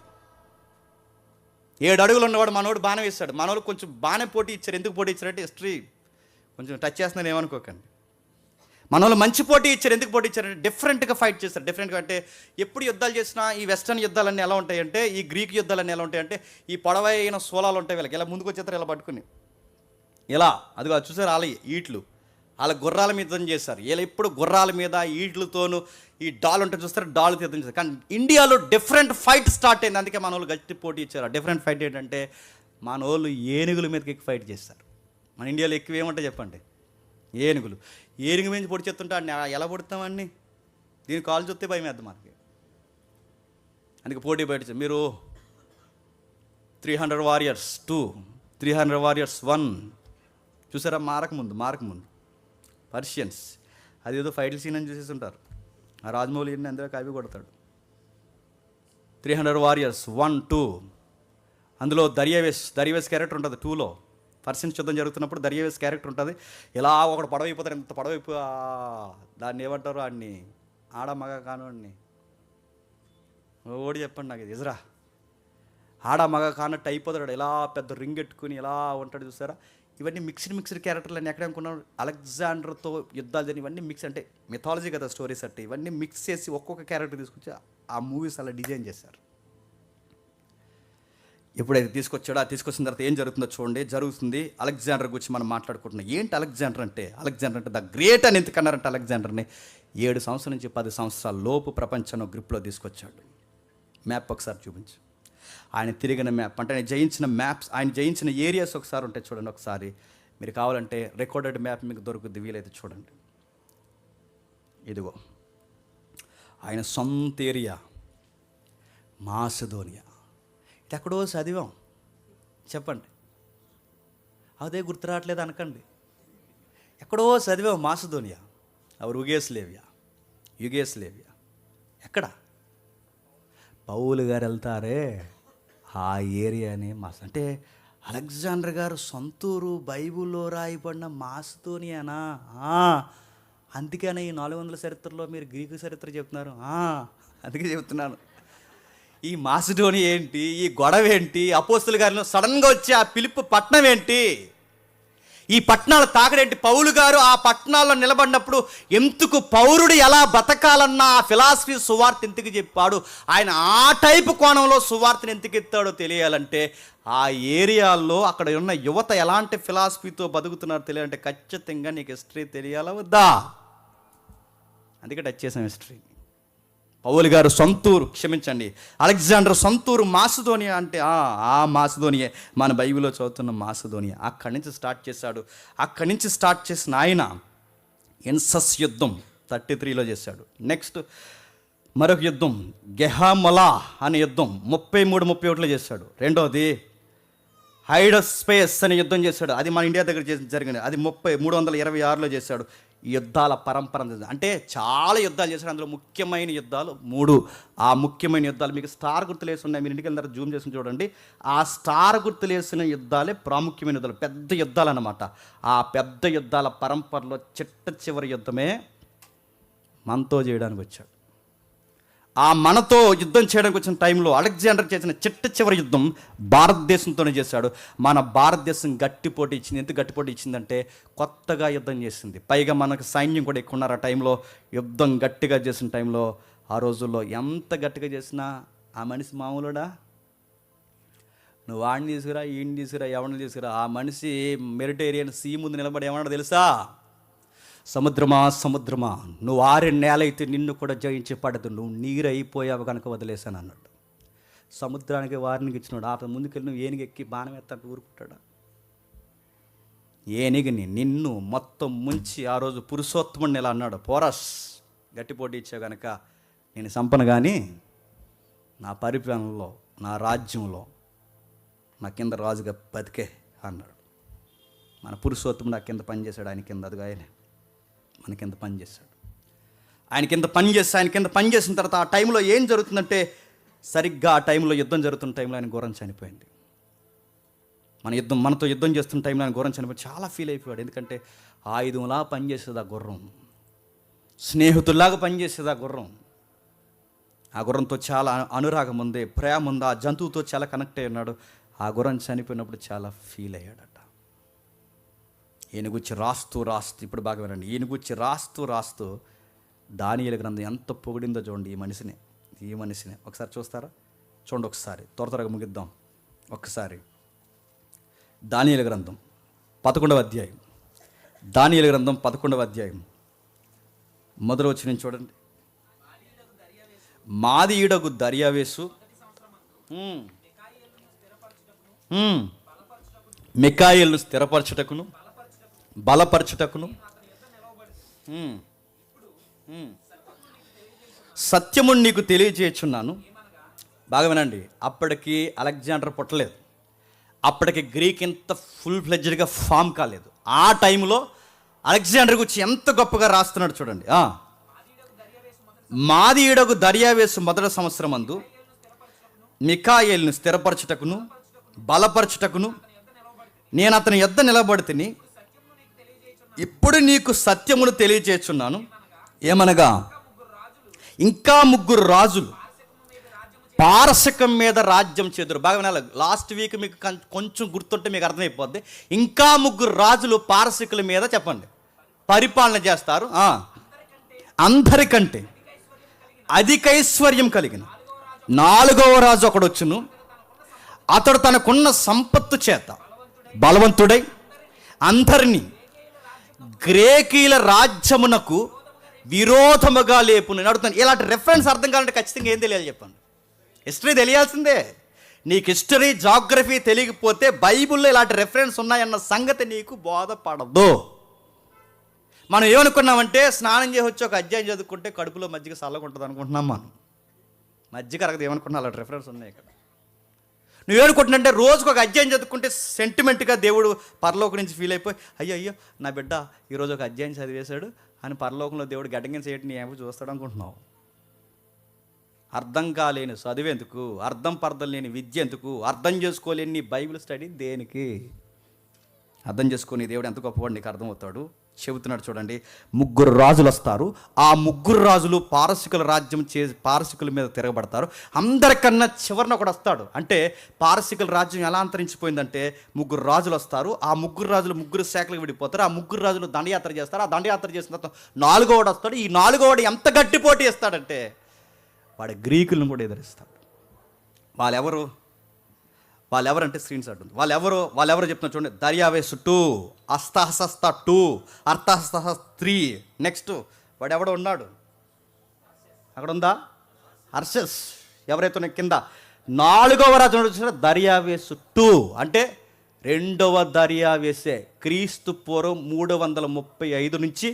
7 అడుగులు ఉన్నవాడు మనోడు బాణం వేస్తాడు. మనోడు కొంచెం బాగానే పోటీ ఇచ్చారు. ఎందుకు పోటీ ఇచ్చారంటే హిస్టరీ కొంచెం టచ్ చేస్తున్నాను ఏమనుకోకండి. మనోళ్ళు మంచి పోటీ ఇచ్చారు. ఎందుకు పోటీ ఇచ్చారంటే డిఫరెంట్గా ఫైట్ చేస్తారు. డిఫరెంట్గా అంటే ఎప్పుడు యుద్ధాలు చేసినా ఈ వెస్టర్న్ యుద్ధాలన్నీ ఎలా ఉంటాయంటే, ఈ గ్రీక్ యుద్ధాలన్నీ ఎలా ఉంటాయంటే, ఈ పొడవైన సోలాలు ఉంటాయి వీళ్ళకి. ఇలా ముందుకు వచ్చేస్తారు ఇలా పట్టుకుని ఇలా, అదిగో చూసారు ఆలయ ఈట్లు వాళ్ళ గుర్రాల మీద యుద్ధం చేశారు. వీళ్ళు ఎప్పుడు గుర్రాల మీద ఈట్లతోనూ ఈ డాల్ ఉంటే చూస్తారు, డాల్ యుద్ధం చేస్తారు. కానీ ఇండియాలో డిఫరెంట్ ఫైట్ స్టార్ట్ అయింది. అందుకే మన వాళ్ళు గట్టి పోటీ ఇచ్చారు. ఆ డిఫరెంట్ ఫైట్ ఏంటంటే మన వాళ్ళు ఏనుగుల మీదకి ఎక్కి ఫైట్ చేస్తారు. మన ఇండియాలో ఎక్కువ ఏమంటే చెప్పండి, ఏనుగులు. ఏనుగు మీద పొడి చెప్తుంటే అన్ని ఎలా పొడుతామని దీని కాలు చూస్తే భయం వేద్దాం మనకి. అందుకే పోటీ బయట మీరు 300 వారియర్స్ 2, 300 వారియర్స్ 1 చూసారా? మారకముందు పర్షియన్స్ అదేదో ఫైట్ సీన్ అని చూసేసి ఉంటారు. ఆ రాజమౌళి అందులో కాపీ కొడతాడు. 300 వారియర్స్ 1, 2 అందులో దర్యావేష్ క్యారెక్టర్ ఉంటుంది 2లో. పర్షియన్స్ యుద్ధం జరుగుతున్నప్పుడు దర్యావేష్ క్యారెక్టర్ ఉంటుంది. ఇలా ఒకడు పడవైపోతారు, ఎంత పడవైపు దాన్ని ఏమంటారు, ఆడిని ఆడ మగ కానివాడిని ఓడి చెప్పండి నాకు, ఇది ఇజరా ఆడ మగ కానట్టు అయిపోతాడు. ఇలా పెద్ద రింగ్ ఎట్టుకుని ఇలా ఉంటాడు చూసారా? ఇవన్నీ మిక్స్డ్ క్యారెక్టర్లు అని ఎక్కడ అనుకున్నాను. అలెగ్జాండర్తో యుద్ధాలు జరిగి ఇవన్నీ మిక్స్, అంటే మిథాలజీ కదా స్టోరీస్ అంటే, ఇవన్నీ మిక్స్ చేసి ఒక్కొక్క క్యారెక్టర్ తీసుకొచ్చి ఆ మూవీస్ అలా డిజైన్ చేశారు. ఎప్పుడైతే తీసుకొచ్చిన తర్వాత ఏం జరుగుతుందో చూడండి. జరుగుతుంది అలెగ్జాండర్ గురించి మనం మాట్లాడుకుంటున్నాం. ఏంటి అలెగ్జాండర్ అంటే ద గ్రేట్ అని ఎందుకన్నారంటే అలెగ్జాండర్ని 7 సంవత్సరాల నుంచి 10 సంవత్సరాల లోపు ప్రపంచాన్ని గ్రిప్లో తీసుకొచ్చాడు. మ్యాప్ ఒకసారి చూపించు. ఆయన తిరిగిన మ్యాప్ అంటే ఆయన జయించిన మ్యాప్స్, ఆయన జయించిన ఏరియాస్ ఒకసారి ఉంటాయి చూడండి. ఒకసారి మీరు కావాలంటే రికార్డెడ్ మ్యాప్ మీకు దొరుకుద్ది, వీలైతే చూడండి. ఇదిగో ఆయన సొంత ఏరియా మాసిదోనియా. ఇది ఎక్కడో చదివాం, చెప్పండి, అదే గుర్తు రావట్లేదు అనకండి. ఎక్కడో చదివాం మాసిదోనియా, అవర్ యుగేస్లేవియా. ఎక్కడ? పౌలు గారు వెళ్తారే ఆ ఏరియానే అంటే అలెగ్జాండర్ గారు సొంతూరు బైబిల్లో రాయబడిన మాసిదోనియానా? అందుకనే ఈ 400 చరిత్రలో మీరు గ్రీకు చరిత్ర చెప్తున్నారు. అందుకే చెప్తున్నాను. ఈ మాసిడోనియా ఏంటి, ఈ గొడవ ఏంటి, అపోస్తుల గారిలో సడన్గా వచ్చి ఆ పిలుపు పట్టణం ఏంటి, ఈ పట్టణాల తాకడేంటి? పౌలు గారు ఆ పట్టణాల్లో నిలబడినప్పుడు ఎందుకు పౌరుడు ఎలా బతకాలన్న ఆ ఫిలాసఫీ సువార్త ఎందుకు చెప్పాడు, ఆయన ఆ టైపు కోణంలో సువార్తను ఎందుకు ఎత్తాడో తెలియాలంటే, ఆ ఏరియాల్లో అక్కడ ఉన్న యువత ఎలాంటి ఫిలాసఫీతో బతుకుతున్నారో తెలియాలంటే ఖచ్చితంగా నీకు హిస్టరీ తెలియాలా వద్దా? అందుకే టచ్ చేసాం హిస్టరీ. పౌలు గారు సొంతూరు, క్షమించండి, అలెగ్జాండర్ సొంతూరు మాసిదోనియా అంటే ఆ మాసిదోనియా మన బైబిల్లో చదువుతున్న మాసిదోనియా. అక్కడి నుంచి స్టార్ట్ చేశాడు. అక్కడి నుంచి స్టార్ట్ చేసిన ఆయన ఎన్సస్ యుద్ధం 33లో చేశాడు. నెక్స్ట్ మరొక యుద్ధం గెహామలా అనే యుద్ధం 33-31లో చేశాడు. రెండవది హైడస్పేస్ అనే యుద్ధం చేశాడు. అది మన ఇండియా దగ్గర జరిగింది. అది 326లో చేశాడు. ఈ యుద్ధాల పరంపర అంటే చాలా యుద్ధాలు చేశాడు. అందులో ముఖ్యమైన యుద్ధాలు 3. ఆ ముఖ్యమైన యుద్ధాలు మీకు స్టార్ గుర్తులు వేసి ఉన్నాయి, మీరు ఇంటికి వెళ్ళిన జూమ్ చేసి చూడండి. ఆ స్టార్ గుర్తులు వేసిన యుద్ధాలే ప్రాముఖ్యమైన యుద్ధాలు, పెద్ద యుద్ధాలు అన్నమాట. ఆ పెద్ద యుద్ధాల పరంపరలో చివరి యుద్ధమే మనతో చేయడానికి వచ్చాడు. ఆ మనతో యుద్ధం చేయడానికి వచ్చిన టైంలో అలెగ్జాండర్ చేసిన చివరి యుద్ధం భారతదేశంతోనే చేశాడు. మన భారతదేశం గట్టి పోటీ ఇచ్చింది. ఎందుకు గట్టి పోటీ ఇచ్చిందంటే కొత్తగా యుద్ధం చేసింది, పైగా మనకు సైన్యం కూడా ఎక్కువ ఉన్నారు. ఆ టైంలో యుద్ధం గట్టిగా చేసిన టైంలో ఆ రోజుల్లో ఎంత గట్టిగా చేసినా ఆ మనిషి మామూలుడా? నువ్వు వాడిని తీసుకురా, ఈయన్ని తీసుకురా, ఎవరిని తీసుకురా, ఆ మనిషి మెరిటేరియన్ సీ ముందు నిలబడి ఏమన్నా తెలుసా? సముద్రమా నువ్వు 6 నేలైతే నిన్ను కూడా జయించి పడదు, నువ్వు నీరు అయిపోయావు కనుక వదిలేశాను అన్నాడు. సముద్రానికి వారిని ఇచ్చినాడు. అతను ముందుకెళ్ళి నువ్వు ఏనుగు ఎక్కి బాణం ఎత్తంటే ఊరుకుంటాడా? ఏనుగుని నిన్ను మొత్తం ముంచి ఆ రోజు పురుషోత్తముడిని ఇలా అన్నాడు, పోరస్ గట్టి పోటీ ఇచ్చావు కనుక నేను సంపను, కానీ నా పరిపాలనలో నా రాజ్యంలో నా కింద రాజుగా బతికే అన్నాడు. మన పురుషోత్తముడు నా కింద పనిచేశాడు, ఆయన కింద అదిగా ఆయన మన కింద పనిచేశాడు. ఆయన కింద పనిచేసిన తర్వాత ఆ టైంలో ఏం జరుగుతుందంటే, సరిగ్గా ఆ టైంలో యుద్ధం జరుగుతున్న టైంలో ఆయన గుర్రం చనిపోయింది. మనతో యుద్ధం చేస్తున్న టైంలో ఆయన గుర్రం చనిపోయి చాలా ఫీల్ అయిపోయాడు. ఎందుకంటే ఆయుధంలా పనిచేసేది ఆ గుర్రం, స్నేహితుల్లాగా పనిచేసేది ఆ గుర్రం. ఆ గుర్రంతో చాలా అనురాగం ఉంది, ప్రేమ ఉంది, ఆ జంతువుతో చాలా కనెక్ట్ అయి ఉన్నాడు. ఆ గుర్రం చనిపోయినప్పుడు చాలా ఫీల్ అయ్యాడట. ఈయన గురించి రాస్తూ ఇప్పుడు బాగా వినండి, ఈయన గురించి రాస్తూ దానియేలు గ్రంథం ఎంత పొగిడిందో చూడండి ఈ మనిషిని. ఒకసారి చూస్తారా? చూడండి ఒకసారి, త్వరగా ముగిద్దాం. ఒక్కసారి దానియేలు గ్రంథం 11వ అధ్యాయం దానియేలు గ్రంథం 11వ అధ్యాయం మొదలు వచనం చూడండి. మాదీయుడగు దర్యావేసు మికాయేలును స్థిరపరచుటకును బలపరచుటకును సత్యమును నీకు తెలియజేయుచున్నాను. బాగా వినండి. అప్పటికి అలెగ్జాండర్ పుట్టలేదు. అప్పటికి గ్రీక్ ఇంత ఫుల్ ఫ్లెడ్జ్డ్గా ఫామ్ కాలేదు. ఆ టైంలో అలెగ్జాండర్ గురించి ఎంత గొప్పగా రాస్తున్నాడు చూడండి. మాదీయుడగు దర్యావేసు మొదటి సంవత్సరం అందు మికాయేలును స్థిరపరచుటకును బలపరచుటకును నేను అతని యొద్ద నిలబడితిని. ఇప్పుడు నీకు సత్యమును తెలియజేస్తున్నాను. ఏమనగా ఇంకా ముగ్గురు రాజులు పారసికం మీద రాజ్యం చేదురు. బాగా వినాలి. లాస్ట్ వీక్ మీకు కొంచెం గుర్తుంటే మీకు అర్థమైపోద్ది. ఇంకా ముగ్గురు రాజులు పారసికుల మీద చెప్పండి పరిపాలన చేస్తారు. అందరికంటే అధికైశ్వర్యం కలిగిన 4వ రాజు ఒకడు వచ్చును. అతడు తనకున్న సంపత్తు చేత బలవంతుడై అందరినీ గ్రేకీల రాజ్యమునకు విరోధముగా లేపును. నేను అడుగుతాను, ఇలాంటి రెఫరెన్స్ అర్థం కావాలంటే ఖచ్చితంగా ఏం తెలియాలి చెప్పండి? హిస్టరీ తెలియాల్సిందే. నీకు హిస్టరీ జాగ్రఫీ తెలియకపోతే బైబిల్లో ఇలాంటి రెఫరెన్స్ ఉన్నాయన్న సంగతి నీకు బోధపడదు. మనం ఏమనుకున్నామంటే స్నానం చేసి వచ్చి ఒక అధ్యాయం చదువుకుంటే కడుపులో మజ్జిగ చల్లగా ఉంటుంది అనుకుంటున్నాం. మనం మజ్జిగ అరగదు ఏమనుకున్నా అలాంటి రెఫరెన్స్ ఉన్నాయి ఇక్కడ. నువ్వేమనుకుంటున్నాంటే రోజుకు ఒక అధ్యాయం చదువుకుంటే సెంటిమెంట్గా దేవుడు పరలోకం నుంచి ఫీల్ అయిపోయి అయ్యో నా బిడ్డ ఈరోజు ఒక అధ్యాయం చదివేశాడు అని పరలోకంలో దేవుడు గడ్డంగా చేయడం నీ ఏమో చూస్తాడు అనుకుంటున్నావు. అర్థం కాలేని చదివేందుకు, అర్థం పర్థం లేని విద్య ఎందుకు, అర్థం చేసుకోలేని నీ బైబిల్ స్టడీ దేనికి? అర్థం చేసుకొని దేవుడు ఎంత గొప్పవాడు నీకు అర్థమవుతాడు. చెబుతున్నాడు చూడండి. ముగ్గురు రాజులు వస్తారు. ఆ ముగ్గురు రాజులు పారసికుల రాజ్యం పారసికుల మీద తిరగబడతారు. అందరికన్నా చివరిన ఒకడు వస్తాడు. అంటే పారసికుల రాజ్యం ఎలా అంతరించిపోయిందంటే ముగ్గురు రాజులు వస్తారు. ఆ ముగ్గురు రాజులు ముగ్గురు శాఖలకు విడిపోతారు. ఆ ముగ్గురు రాజులు దండయాత్ర చేస్తారు. ఆ దండయాత్ర చేసిన తర్వాత 4వవాడు వస్తాడు. ఈ 4వవాడు ఎంత గట్టి పోటీ ఇస్తాడంటే వాడు గ్రీకులను కూడా ఎదిరిస్తాడు. వాళ్ళెవరంటే స్క్రీన్ షాట్ ఉంది. వాళ్ళెవరు చెప్తున్నారు చూడండి. దర్యావేసు 2, అస్తహస్త 2, అర్థహస్త 3. నెక్స్ట్ వాడు ఎవడో ఉన్నాడు అక్కడ ఉందా? అర్షస్. ఎవరైతే కింద 4వ రాజు చూసిన దర్యావేసు 2 అంటే 2వ దర్యావేసే. క్రీస్తు పూర్వం 335 నుంచి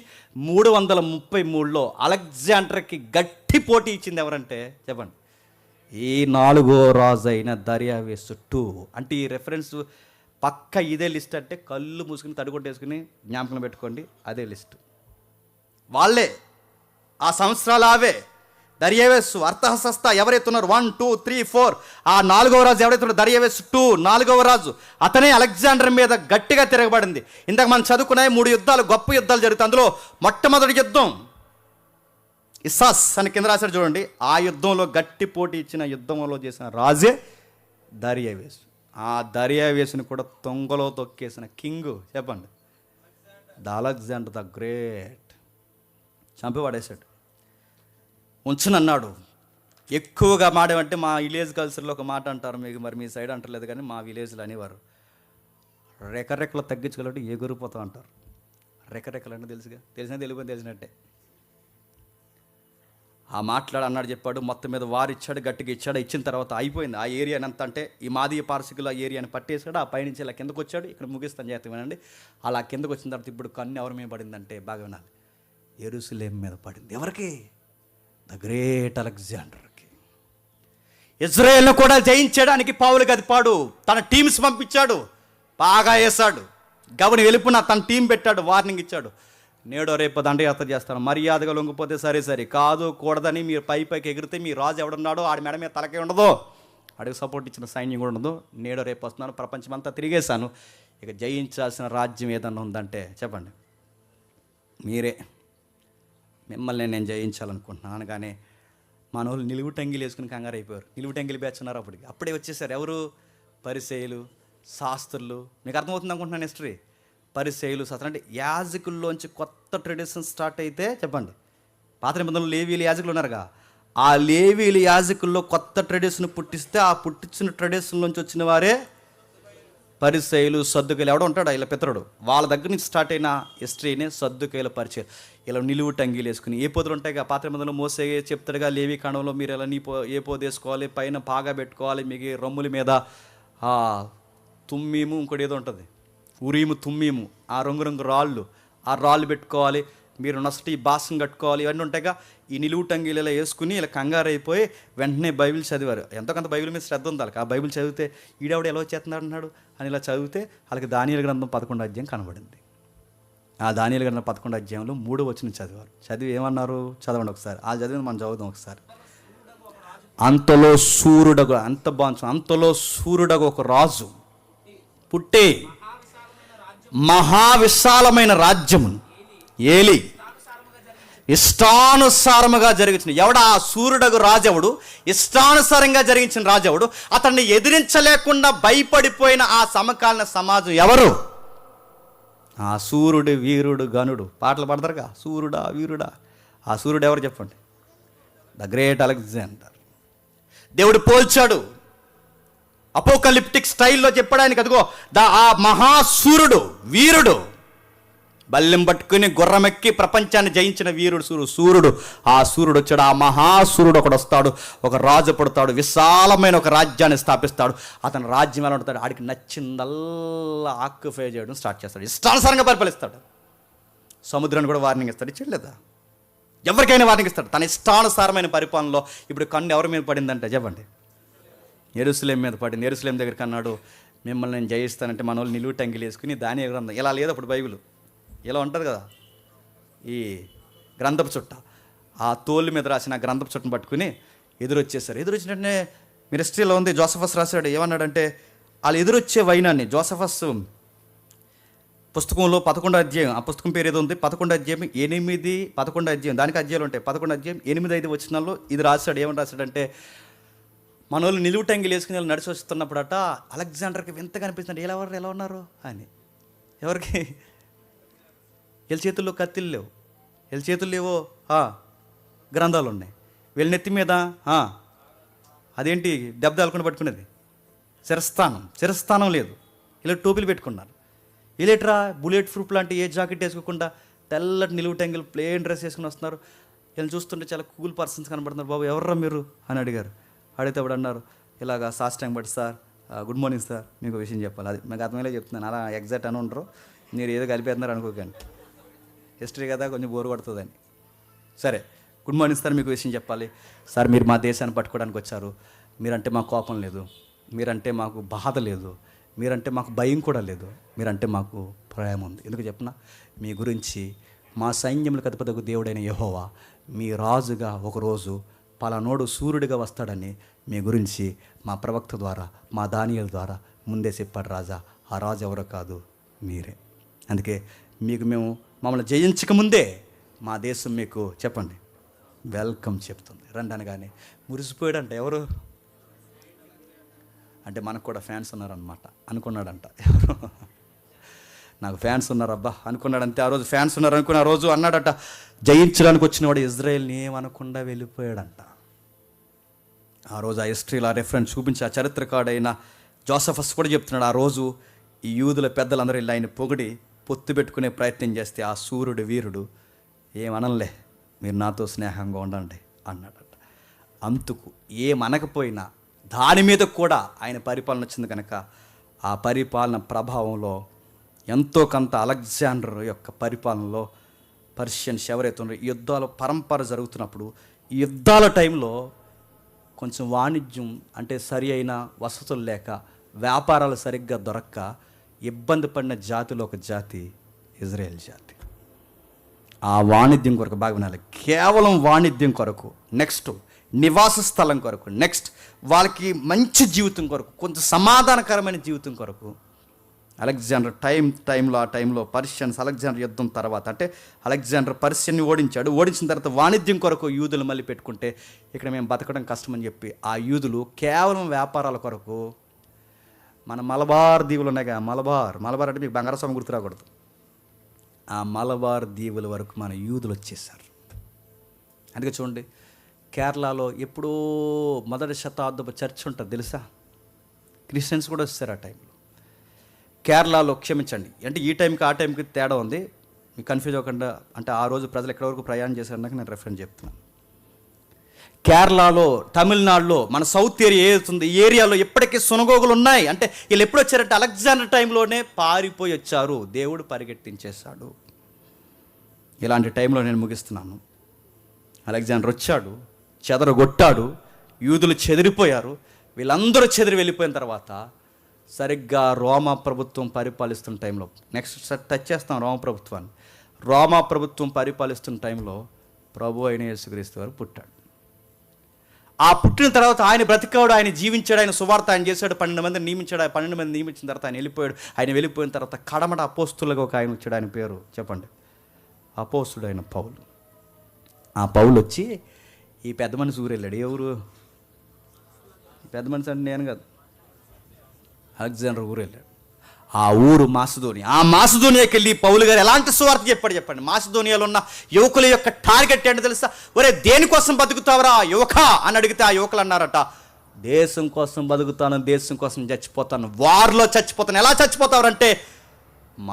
333లో అలెగ్జాండర్కి గట్టి పోటీ ఇచ్చింది ఎవరంటే చెప్పండి, ఈ 4వ రాజు అయిన దర్యావేసు 2. అంటే ఈ రెఫరెన్స్ పక్క ఇదే లిస్ట్. అంటే కళ్ళు మూసుకుని తడిగొట్టేసుకుని జ్ఞాపకం పెట్టుకోండి, అదే లిస్ట్. వాళ్ళే ఆ సంవత్సరాలు అవే. దర్యావేసు అర్థహస్త ఎవరైతే ఉన్నారు 1, 2, 3, 4. ఆ 4వ రాజు ఎవరైతే ఉన్నారు దర్యావేసు 2, 4వ రాజు. అతనే అలెగ్జాండర్ మీద గట్టిగా తిరగబడింది. ఇందాక మనం చదువుకున్నాయి 3 యుద్ధాలు, గొప్ప యుద్ధాలు జరుగుతాయి. అందులో మొట్టమొదటి యుద్ధం ఇస్సాస్ అని కింద రాశారు చూడండి. ఆ యుద్ధంలో గట్టి పోటీ ఇచ్చిన యుద్ధంలో చేసిన రాజే దర్యావేసు. ఆ దర్యావేసుని కూడా తొంగలో తొక్కేసిన కింగ్ చెప్పండి, అలెగ్జాండర్ ద గ్రేట్. చంపి పడేశాడు. ఉంచునన్నాడు. ఎక్కువగా మాడేమంటే మా విలేజ్ కల్చర్లో ఒక మాట అంటారు, మీకు మరి మీ సైడ్ అంటలేదు కానీ మా విలేజ్లో అనేవారు, రెక్కరెక్కలు తగ్గించుకోవాలంటే ఎగురిపోతాం అంటారు. రెక్కరెక్కలు అంటే తెలిసినట్టే. ఆ అన్నాడు చెప్పాడు. మొత్తం మీద వారు ఇచ్చాడు, గట్టిగా ఇచ్చాడు. ఇచ్చిన తర్వాత అయిపోయింది. ఆ ఏరియాని అంత అంటే ఈ మాదీయ పారసికుల ఏరియాని పట్టేశాడు. ఆ పైనుంచి ఇలా కిందకు వచ్చాడు. ఇక్కడ ముగిస్తాను చేత వినండి. అలా కిందకు వచ్చిన తర్వాత ఇప్పుడు కన్ను ఎవరి మీద పడిందంటే బాగా వినాలి, యెరూషలేము మీద పడింది. ఎవరికి? The great అలెగ్జాండర్కి. ఇజ్రాయేల్ను కూడా జయించడానికి పౌలు గదిపాడు తన టీమ్స్ పంపించాడు. బాగా వేశాడు. గవర్ని వెళ్ళిపోయినా తన టీం పెట్టాడు. వార్నింగ్ ఇచ్చాడు, నేడో రేపు దండయాత్ర చేస్తాను, మర్యాదగా లొంగిపోతే సరే కాదు కూడదని మీరు పైకి ఎగిరితే మీ రాజు ఎవడున్నాడో ఆడి మెడ మీద తలకే ఉండదు, ఆడికి సపోర్ట్ ఇచ్చిన సైన్యం కూడా ఉండదు. నేడో రేపు వస్తున్నాను, ప్రపంచమంతా తిరిగేశాను, ఇక జయించాల్సిన రాజ్యం ఏదన్నా ఉందంటే చెప్పండి మీరే, మిమ్మల్ని నేను జయించాలనుకుంటున్నాను అనగానే మన వాళ్ళు నిలువు టంగిలు వేసుకుని కంగారు అయిపోయారు. నిలువు టంగిలు బ్యాచున్నారు. అప్పుడే వచ్చేసారు ఎవరు? పరిసయ్యులు, శాస్త్రులు. మీకు అర్థమవుతుంది అనుకుంటున్నాను హిస్టరీ. పరిసయ్యులు, శాస్త్రులు అంటే యాజకుల్లోంచి కొత్త ట్రెడిషన్ స్టార్ట్ అయితే చెప్పండి. పాత నిబంధనలు లేవీలు యాజకులు ఉన్నారుగా, ఆ లేవీలు యాజకుల్లో కొత్త ట్రెడిషన్ పుట్టిస్తే ఆ పుట్టించిన ట్రెడిషన్లోంచి వచ్చిన వారే పరిసయ్యులు, సద్దుకైలు ఎవడో ఉంటాడు ఇలా పితరుడు, వాళ్ళ దగ్గర నుంచి స్టార్ట్ అయిన హిస్టరీనే సద్దుకైల పరిచయం. ఇలా నిలువు టంగీలు వేసుకుని ఏ పోదులు ఉంటాయిగా పాత నిబంధనలో మోసే చెప్తాడుగా, లేవి కాండంలో మీరు ఎలా ఏ పోదు వేసుకోవాలి, పైన పాగా పెట్టుకోవాలి, మీకు రొమ్ముల మీద తుమ్మీము, ఇంకోటి ఏదో ఉంటుంది ఉరీము తుమ్మీము, ఆ రంగు రాళ్ళు, ఆ రాళ్ళు పెట్టుకోవాలి, మీరు నొసటి బాసం కట్టుకోవాలి, ఇవన్నీ ఉంటాయిగా. ఈ నిలువు టంగీలు ఇలా వేసుకుని ఇలా కంగారు అయిపోయి వెంటనే బైబిల్ చదివారు. ఎంతో కొంత బైబిల్ మీద శ్రద్ధ ఉంది వాళ్ళకి. ఆ బైబిల్ చదివితే ఈడెవడు ఎలా వచ్చేస్తున్నాడు అన్నాడు అని ఇలా చదివితే వాళ్ళకి దానియేలు గ్రంథం 11వ అధ్యాయం కనబడింది. ఆ దానియేలు గ్రంథం 11వ అధ్యాయంలో 3వ వచనం చదివారు. చదివి ఏమన్నారు చదవండి ఒకసారి. ఆ చదివింది మనం చదువుదాం ఒకసారి. అంతలో సూర్యుడగు, అంత బాగుంది, అంతలో సూర్యుడగు ఒక రాజు పుట్టే మహావిశాలమైన రాజ్యమును ఏలి ఇష్టానుసారముగా జరిగించిన ఎవడు? ఆ సూర్యుడగు రాజెవడు, ఇష్టానుసారంగా జరిగించిన రాజెవడు, అతన్ని ఎదిరించలేకుండా భయపడిపోయిన ఆ సమకాలీన సమాజం ఎవరు? ఆ సూర్యుడు, వీరుడు, గనుడు పాటలు పాడతారుగా, సూర్యుడా వీరుడా. ఆ సూర్యుడు ఎవరు చెప్పండి? The great Alexander. దేవుడు పోల్చాడు, అపోకలిప్టిక్ స్టైల్లో చెప్పడానికి. అదిగో ఆ మహాసూర్యుడు, వీరుడు, బల్లెం పట్టుకుని గుర్రమెక్కి ప్రపంచాన్ని జయించిన వీరుడు సూర్యుడు. ఆ సూర్యుడు వచ్చాడు, ఆ మహాసూర్యుడు ఒకడు వస్తాడు, ఒక రాజు పుడతాడు, విశాలమైన ఒక రాజ్యాన్ని స్థాపిస్తాడు. అతను రాజ్యం ఎలా ఉంటాడు? ఆడికి నచ్చిందల్లా ఆక్యుపై చేయడం స్టార్ట్ చేస్తాడు, ఇష్టానుసారంగా పరిపాలిస్తాడు. సముద్రాన్ని కూడా వార్నింగ్ ఇస్తాడు, ఇచ్చలేదా? ఎవరికైనా వార్నింగ్ ఇస్తాడు తన ఇష్టానుసారమైన పరిపాలనలో. ఇప్పుడు కన్ను ఎవరి మీద పడిందంటే చెప్పండి? యెరూషలేము మీద పడింది. యెరూషలేము దగ్గరికి అన్నాడు, మిమ్మల్ని నేను జయిస్తానంటే మన వాళ్ళు నిలువు టంగిలు వేసుకుని దానియేలు గ్రంథం ఇలా లేదు అప్పుడు బైబిల్ ఇలా ఉంటుంది కదా, ఈ గ్రంథపు చుట్ట, ఆ తోలు మీద రాసిన గ్రంథపు చుట్టను పట్టుకుని ఎదురొచ్చేసారు. ఎదురొచ్చినట్టే మీరు హిస్టరీలో ఉంది, జోసఫస్ రాశాడు. ఏమన్నాడంటే వాళ్ళు ఎదురొచ్చే వైనాన్ని జోసఫస్ పుస్తకంలో 11వ అధ్యాయం, ఆ పుస్తకం పేరు ఏదో ఉంది, 11వ అధ్యాయం 11వ అధ్యాయం, దానికి అధ్యాయాలు ఉంటాయి. 11వ అధ్యాయం 8-5 వచనాల్లో ఇది రాశాడు. ఏమని రాశాడంటే, మన వాళ్ళు నిలువు టంగిలు వేసుకుని వాళ్ళు నడిచి వస్తున్నప్పుడట అలెగ్జాండర్కి వింతగా అనిపిస్తుంది, ఎలా ఉన్నారు అని. ఎవరికి? వీళ్ళ చేతుల్లో కత్తిలు లేవు, వీళ్ళ చేతులు లేవో గ్రంథాలు ఉన్నాయి, వీళ్ళ నెత్తి మీద అదేంటి దెబ్బ తగలకుండా పట్టుకునేది శిరస్థానం లేదు, ఇలా టోపీలు పెట్టుకున్నారు. ఇలేట్రా బుల్లెట్ ప్రూఫ్ లాంటి ఏ జాకెట్ వేసుకోకుండా తెల్లటి నిలువు టంగిల్ ప్లేన్ డ్రెస్ వేసుకుని వస్తున్నారు. వీళ్ళని చూస్తుంటే చాలా కూల్ పర్సన్స్ కనబడుతున్నారు. బాబు ఎవర్రా మీరు అని అడిగారు. అడిగితే అప్పుడు అన్నారు, ఇలాగా సాష్టాంగ పడి సార్, గుడ్ మార్నింగ్ సార్, మీకు విషయం చెప్పాలి. అది మీకు అర్థమయ్యేలా చెప్తున్నాను, అలా ఎగ్జాక్ట్ అని ఉండరు, మీరు ఏదో కలిపేస్తున్నారు అనుకోకండి, హిస్టరీ కదా కొంచెం బోరు పడుతుందని. సరే, గుడ్ మార్నింగ్ సార్, మీకు విషయం చెప్పాలి సార్. మీరు మా దేశాన్ని పట్టుకోవడానికి వచ్చారు, మీరంటే మాకు కోపం లేదు, మీరంటే మాకు బాధ లేదు, మీరంటే మాకు భయం కూడా లేదు, మీరంటే మాకు ప్రేమ ఉంది. ఎందుకు చెప్పిన, మీ గురించి మా సైన్యములకు అధిపతికి దేవుడైన యెహోవా మీ రాజుగా ఒకరోజు పలానోడు సూర్యుడిగా వస్తాడని మీ గురించి మా ప్రవక్త ద్వారా, మా దానియేలు ద్వారా ముందే చెప్పాడు రాజా. ఆ రాజు ఎవరో కాదు, మీరే. అందుకే మీకు మమ్మల్ని జయించకముందే మా దేశం మీకు చెప్పండి వెల్కమ్ చెప్తుంది, రండి అనగానే మురిసిపోయాడంట. ఎవరు అంటే మనకు కూడా ఫ్యాన్స్ ఉన్నారనమాట అనుకున్నాడంట. ఎవరు? నాకు ఫ్యాన్స్ ఉన్నారబ్బా అనుకున్నాడంతే. ఆ రోజు ఫ్యాన్స్ ఉన్నారు అనుకుని ఆ రోజు అన్నాడట, జయించడానికి వచ్చినవాడు ఇజ్రాయెల్ని ఏమనకుండా వెళ్ళిపోయాడంట. ఆ రోజు ఆ హిస్టరీలో ఆ రెఫరెన్స్ చూపించి ఆ చరిత్రకారుడైన జోసఫస్ కూడా చెప్తున్నాడు, ఆ రోజు ఈ యూదుల పెద్దలందరూ ఇలా ఆయన పొగిడి పొత్తు పెట్టుకునే ప్రయత్నం చేస్తే ఆ సూర్యుడు వీరుడు ఏమనలే, మీరు నాతో స్నేహంగా ఉండండి అన్నాడట. అందుకు ఏమనకపోయినా దాని మీద కూడా ఆయన పరిపాలన వచ్చింది కనుక ఆ పరిపాలన ప్రభావంలో ఎంతో కొంత అలెగ్జాండర్ యొక్క పరిపాలనలో పర్షియన్స్ ఎవరైతే ఉన్నారో యుద్ధాల పరంపర జరుగుతున్నప్పుడు ఈ యుద్ధాల టైంలో కొంచెం వాణిజ్యం అంటే సరి అయిన వసతులు లేక వ్యాపారాలు సరిగ్గా దొరక్క ఇబ్బంది పడిన జాతిలో ఒక జాతి ఇజ్రాయెల్ జాతి. ఆ వాణిజ్యం కొరకు బాగా వినాలి, కేవలం వాణిజ్యం కొరకు, నెక్స్ట్ నివాస స్థలం కొరకు, నెక్స్ట్ వాళ్ళకి మంచి జీవితం కొరకు, కొంచెం సమాధానకరమైన జీవితం కొరకు అలెగ్జాండర్ ఆ టైంలో పర్షియన్స్ అలెగ్జాండర్ యుద్ధం తర్వాత అంటే అలెగ్జాండర్ పర్షియన్ని ఓడించాడు. ఓడించిన తర్వాత వాణిజ్యం కొరకు యూదులు మళ్ళీ పెట్టుకుంటే ఇక్కడ మేము బతకడం కష్టమని చెప్పి ఆ యూదులు కేవలం వ్యాపారాల కొరకు మన మలబార్ దీవులు ఉన్నాయిగా, మలబార్ అంటే మీకు బంగారస్వామి గుర్తు రాకూడదు, ఆ మలబార్ దీవుల వరకు మన యూదులు వచ్చేసారు. అందుకే చూడండి, కేరళలో ఎప్పుడో మొదటి శతాబ్దపు చర్చ్ ఉంటుంది తెలుసా, క్రిస్టియన్స్ కూడా వచ్చారు ఆ టైంలో. కేరళలో, క్షమించండి అంటే ఈ టైంకి ఆ టైంకి తేడా ఉంది, మీకు కన్ఫ్యూజ్ అవ్వకుండా. అంటే ఆ రోజు ప్రజలు ఎక్కడి వరకు ప్రయాణం చేశారన్నాక నేను రెఫరెన్స్ చెప్తున్నాను. కేరళలో, తమిళనాడులో, మన సౌత్ ఏరియా ఏదవుతుంది, ఈ ఏరియాలో ఇప్పటికీ సునగోగులు ఉన్నాయి. అంటే వీళ్ళు ఎప్పుడు వచ్చారంటే అలెగ్జాండర్ టైంలోనే పారిపోయి వచ్చారు, దేవుడు పరిగెట్టించేశాడు. ఇలాంటి టైంలో నేను ముగిస్తున్నాను. అలెగ్జాండర్ వచ్చాడు, చెదరగొట్టాడు, యూదులు చెదిరిపోయారు. వీళ్ళందరూ చెదిరి వెళ్ళిపోయిన తర్వాత సరిగ్గా రోమా ప్రభుత్వం పరిపాలిస్తున్న టైంలో, నెక్స్ట్ టచ్ చేస్తాం రోమా ప్రభుత్వాన్ని. రోమా ప్రభుత్వం పరిపాలిస్తున్న టైంలో ప్రభు అయిన యేసుక్రీస్తు వారు పుట్టాడు. ఆ పుట్టిన తర్వాత ఆయన బ్రతికాడు, ఆయన జీవించాడు, ఆయన సువార్త ఆయన చేశాడు, 12 మందిని నియమించాడు. ఆ 12 మంది నియమించిన తర్వాత ఆయన వెళ్ళిపోయాడు. ఆయన వెళ్ళిపోయిన తర్వాత కడమడ అపోస్తులుగా ఒక ఆయన వచ్చాడు. ఆయన పేరు చెప్పండి, అపోస్తుడు అయిన పౌలు. ఆ పౌలు వచ్చి ఈ పెద్ద మనిషి ఊరు వెళ్ళాడు. ఎవరు పెద్ద మనిషి అంటే? నేను కాదు, అలెగ్జాండర్ ఊరు వెళ్ళాడు. ఆ ఊరు మాసిదోనియా. ఆ మాసిదోనియాకి వెళ్ళి పౌలు గారు ఎలాంటి సువార్త చెప్పండి. మాసిదోనియాలో ఉన్న యువకుల యొక్క టార్గెట్ ఏంటో తెలుసా? ఒరే, దేనికోసం బతుకుతావరా యువక అని అడిగితే ఆ యువకులు అన్నారట, దేశం కోసం బతుకుతాను, దేశం కోసం చచ్చిపోతాను, వార్లో చచ్చిపోతాను. ఎలా చచ్చిపోతావరంటే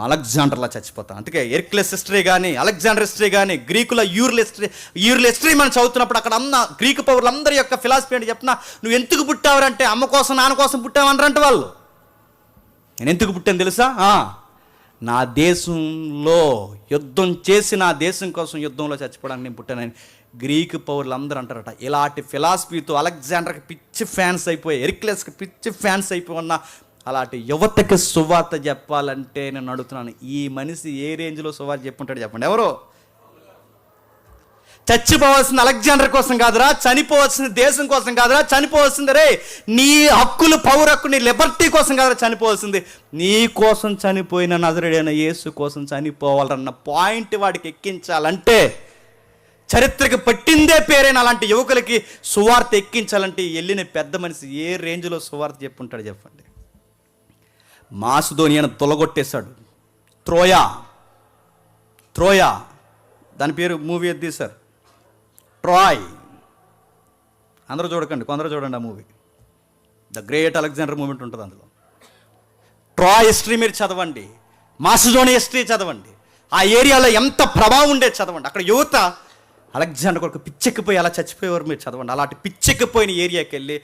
అలెగ్జాండర్లా చచ్చిపోతాను. అందుకే ఎర్క్లెస్ హిస్టరీ కానీ, అలెగ్జాండర్ హిస్టరీ కానీ, గ్రీకుల యూర్ల హిస్టరీ మనం చదువుతున్నప్పుడు అక్కడ అన్న గ్రీకు పౌరులందరి యొక్క ఫిలాసఫీ ఏంటి చెప్పిన, నువ్వు ఎందుకు పుట్టావరంటే అమ్మ కోసం నాన్న కోసం పుట్టావనరంటే వాళ్ళు. నేను ఎందుకు పుట్టాను తెలుసా? నా దేశంలో యుద్ధం చేసి నా దేశం కోసం యుద్ధంలో చచ్చిపోవడానికి నేను పుట్టానని గ్రీకు పౌరులు అందరూ అంటారట. ఇలాంటి ఫిలాసఫీతో అలెగ్జాండర్కి పిచ్చి ఫ్యాన్స్ అయిపోయి, ఎర్క్లెస్కి పిచ్చి ఫ్యాన్స్ అయిపోయి ఉన్న అలాంటి యువతకి సువార్త చెప్పాలంటే నేను అడుగుతున్నాను, ఈ మనిషి ఏ రేంజ్లో సువార్త చెప్పుంటాడు చెప్పండి. ఎవరు? చచ్చిపోవాల్సింది అలెగ్జాండర్ కోసం కాదురా, చనిపోవాల్సింది దేశం కోసం కాదురా, చనిపోవాల్సింది రే నీ హక్కులు, పౌర హక్కు, నీ లిబర్టీ కోసం కాదురా చనిపోవాల్సింది, నీ కోసం చనిపోయిన నజరేయుడైన యేసు కోసం చనిపోవాలన్న పాయింట్ వాడికి ఎక్కించాలంటే, చరిత్రకి పట్టిందే పేరైన అలాంటి యువకులకి సువార్త ఎక్కించాలంటే వెళ్ళిన పెద్ద మనిషి ఏ రేంజ్లో సువార్త చెప్పుంటాడు చెప్పండి. మాసిదోనియాను తొలగొట్టేశాడు. త్రోయా దాని పేరు మూవీ తీశారు, ట్రాయ్. అందరూ చూడకండి, కొందరు చూడండి ఆ movie. The great Alexander moment ఉంటుంది అందులో. ట్రాయ్ హిస్టరీ మీరు చదవండి, మాసిదోనియా హిస్టరీ చదవండి, ఆ ఏరియాలో ఎంత ప్రభావం ఉండేది చదవండి. అక్కడ యువత అలెగ్జాండర్ కొరకు పిచ్చెక్కిపోయి అలా చచ్చిపోయేవారు మీరు చదవండి. అలాంటి పిచ్చెక్కిపోయిన ఏరియాకి వెళ్ళి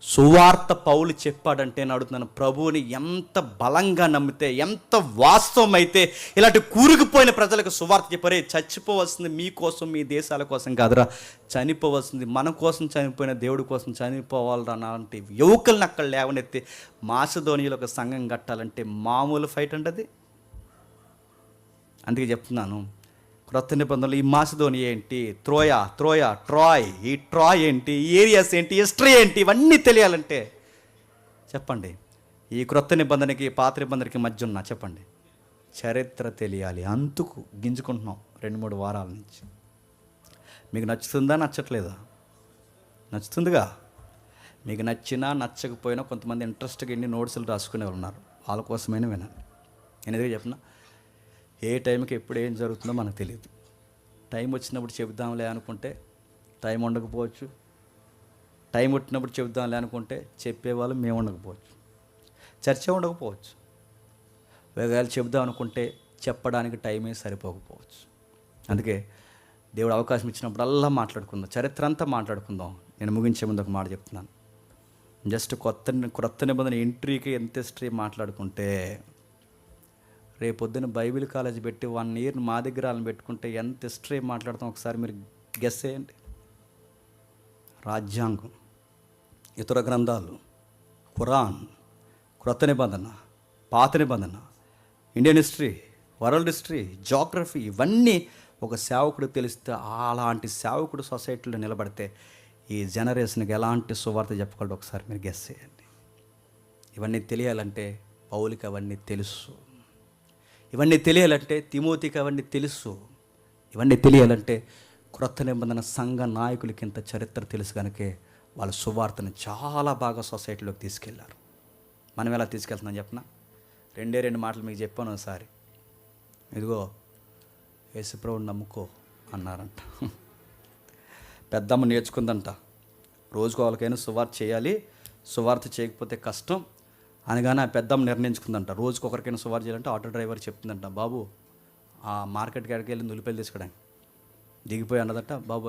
సువార్త పౌలు చెప్పాడంటే నేను అడుగుతున్నాను, ప్రభువుని ఎంత బలంగా నమ్మితే, ఎంత వాస్తవం అయితే ఇలాంటి కూరుకుపోయిన ప్రజలకు సువార్త చెప్పారే, చచ్చిపోవలసింది మీకోసం, మీ దేశాల కోసం కాదురా, చనిపోవలసింది మన కోసం, చనిపోయిన దేవుడి కోసం చనిపోవాలరా అలాంటి యువకులను అక్కడ లేవనెత్తి మాసిదోనియాలో ఒక సంఘం కట్టాలంటే మామూలు ఫైట్ అంటది. అందుకే చెప్తున్నాను, క్రొత్త నిబంధనలు ఈ మాసిదోనియా ఏంటి, ట్రాయ్, ఈ ట్రాయ్ ఏంటి, ఈ ఏరియాస్ ఏంటి, హిస్టరీ ఏంటి, ఇవన్నీ తెలియాలంటే చెప్పండి ఈ క్రొత్త నిబంధనకి పాత నిబంధనకి మధ్య ఉన్న చెప్పండి చరిత్ర తెలియాలి. అందుకు గింజుకుంటున్నాం 2-3 వారాల నుంచి. మీకు నచ్చుతుందా, నచ్చట్లేదా? నచ్చుతుందిగా. మీకు నచ్చినా నచ్చకపోయినా కొంతమంది ఇంట్రెస్ట్గా ఎన్ని నోట్స్లు రాసుకునే వాళ్ళు ఉన్నారు, వాళ్ళ కోసమైనా వినండి. నేను ఎదురు చెప్పిన ఏ టైంకి ఎప్పుడు ఏం జరుగుతుందో మనకు తెలియదు. టైం వచ్చినప్పుడు చెబుదాంలే అనుకుంటే టైం ఉండకపోవచ్చు, టైం వచ్చినప్పుడు చెబుదాంలే అనుకుంటే చెప్పేవాళ్ళు మేము ఉండకపోవచ్చు, చర్చ ఉండకపోవచ్చు, ఒకవేళ చెబుదాం అనుకుంటే చెప్పడానికి టైమే సరిపోకపోవచ్చు. అందుకే దేవుడు అవకాశం ఇచ్చినప్పుడల్లా మాట్లాడుకుందాం, చరిత్ర అంతా మాట్లాడుకుందాం. నేను ముగించే ముందు ఒక మాట చెప్తున్నాను, జస్ట్ క్రొత్త నిబంధన ఎంట్రీకి ఎంత హిస్టరీ మాట్లాడుకుంటే, రేపొద్దున బైబిల్ కాలేజీ పెట్టి 1 ఇయర్ మా దగ్గర వాళ్ళని పెట్టుకుంటే ఎంత హిస్టరీ మాట్లాడతాం ఒకసారి మీరు గెస్ చేయండి. రాజ్యాంగం, ఇతర గ్రంథాలు, ఖురాన్, క్రొత్త నిబంధన, పాత నిబంధన, Indian history, world history, geography, ఇవన్నీ ఒక సేవకుడు తెలిస్తే అలాంటి సేవకుడు సొసైటీలో నిలబడితే ఈ జనరేషన్కి ఎలాంటి సువార్త చెప్పగలడు ఒకసారి మీరు గెస్ చేయండి. ఇవన్నీ తెలియాలంటే పౌలుకి అవన్నీ తెలుసు, ఇవన్నీ తెలియాలంటే తిమోతికి అవన్నీ తెలుసు, ఇవన్నీ తెలియాలంటే క్రొత్త నిబంధన సంఘ నాయకులకి ఇంత చరిత్ర తెలుసు కనుకే వాళ్ళ సువార్తను చాలా బాగా సొసైటీలోకి తీసుకెళ్లారు. మనం ఎలా తీసుకెళ్తున్నాం చెప్పిన 2 మాటలు మీకు చెప్పాను ఒకసారి. ఇదిగో యేసుప్రభువుని నమ్ముకో అన్నారంట. పెద్దమ్మ నేర్చుకుందంట, రోజుకు వాళ్ళకైనా సువార్త చేయాలి, సువార్త చేయకపోతే కష్టం, అనగానే ఆ పెద్దమ్మ నిర్ణయించుకుందంట, రోజుకి ఒకరికైనా సువార్త చేయాలంటే ఆటో డ్రైవర్ చెప్తుందంట, బాబు ఆ మార్కెట్ కాడికి వెళ్ళి ఉల్లిపాయలు తీసుకోవడానికి దిగిపోయి అన్నదట, బాబు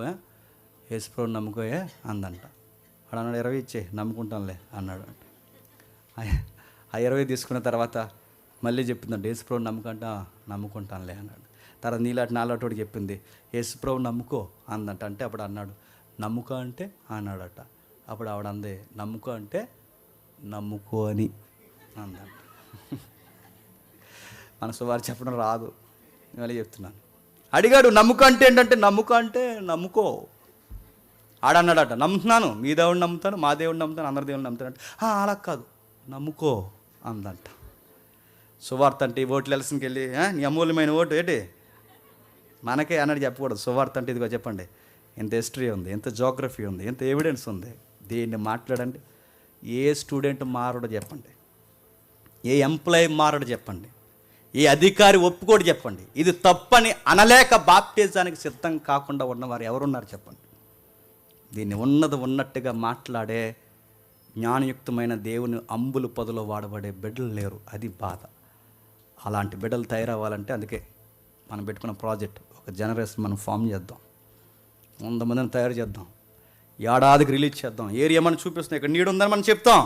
యేసుప్రభుని నమ్ముకోయే అందంట. వాడు అన్నాడు, 20 ఇచ్చే నమ్ముకుంటానులే అన్నాడు. ఆ 20 తీసుకున్న తర్వాత మళ్ళీ చెప్పిందంట, యేసుప్రభుని నమ్ముకుంటానులే అన్నాడు. తర్వాత నీలాంటి నాలాంటి చెప్పింది, యేసుప్రభుని నమ్ముకో అందంట. అంటే అప్పుడు అన్నాడు, నమ్ముకో అంటే అన్నాడట. అప్పుడు ఆవిడ అందే, నమ్ముకో అంటే నమ్ముకో అని అందంట. మన సువార్త చెప్పడం రాదు, మళ్ళీ చెప్తున్నాను. అడిగాడు, నమ్ముకో అంటే ఏంటంటే, నమ్ముకో అంటే నమ్ముకో. ఆడన్నాడట, నమ్ముతున్నాను, మీ దేవుడిని నమ్ముతాను, మా దేవుడిని నమ్ముతాను, అందరి దేవుడిని నమ్ముతాను అంటే, అలా కాదు నమ్ముకో అందంట. సువార్త అంటే ఓట్లు ఎలసనికి వెళ్ళి నీ అమూల్యమైన ఓటు ఏంటి మనకే అన్నట్టు చెప్పకూడదు. సువార్త అంటే ఇదిగో చెప్పండి, ఎంత హిస్టరీ ఉంది, ఎంత జోగ్రఫీ ఉంది, ఎంత ఎవిడెన్స్ ఉంది, దీన్ని మాట్లాడండి. ఏ స్టూడెంట్ మారడో చెప్పండి, ఏ ఎంప్లాయీ మారడో చెప్పండి, ఏ అధికారి ఒప్పుకోడు చెప్పండి. ఇది తప్పని అనలేక బాప్టిజానికి సిద్ధం కాకుండా ఉన్నవారు ఎవరున్నారు చెప్పండి. దీన్ని ఉన్నట్టుగా మాట్లాడే జ్ఞానయుక్తమైన దేవుని అంబులు పదులో వాడబడే బిడ్డలు లేరు. అది బాధ. అలాంటి బిడ్డలు తయారవ్వాలంటే అందుకే మనం పెట్టుకున్న ప్రాజెక్ట్, ఒక జనరేషన్ మనం ఫామ్ చేద్దాం, 100 మందిని తయారు చేద్దాం, ఏడాదికి రిలీజ్ చేద్దాం. ఏరియా మనం చూపిస్తున్నాం, ఇక్కడ నీడు ఉందని మనం చెప్తాం,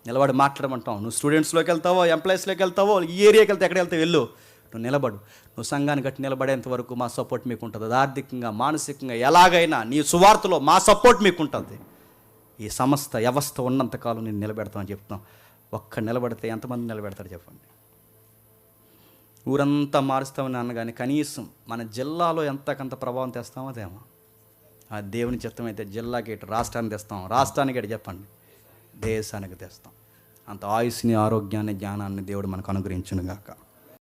నిలబడి మాట్లాడమంటాం. నువ్వు స్టూడెంట్స్లోకి వెళ్తావో, ఎంప్లాయీస్లోకి వెళ్తావో, ఈ ఏరియాకి వెళ్తే ఎక్కడ వెళ్తే వెళ్ళు, నువ్వు నిలబడు. నువ్వు సంఘాన్ని గట్టి నిలబడేంత వరకు మా సపోర్ట్ మీకు ఉంటుంది. అది ఆర్థికంగా, మానసికంగా, ఎలాగైనా నీ సువార్తలో మా సపోర్ట్ మీకు ఉంటుంది. ఈ సంస్థ వ్యవస్థ ఉన్నంతకాలం నేను నిలబెడతామని చెప్తున్నాం. ఒక్క నిలబడితే ఎంతమంది నిలబెడతారు చెప్పండి. ఊరంతా మారుస్తామని అనగానే కనీసం మన జిల్లాలో ఎంతకంత ప్రభావం తెస్తామో అదేమో. ఆ దేవుని చిత్తం అయితే జిల్లాకి ఇటు రాష్ట్రానికి తెస్తాం, రాష్ట్రానికి ఇటు చెప్పండి దేశానికి తెస్తాం. అంత ఆయుష్ని, ఆరోగ్యాన్ని, జ్ఞానాన్ని దేవుడు మనకు అనుగ్రహించును గాక.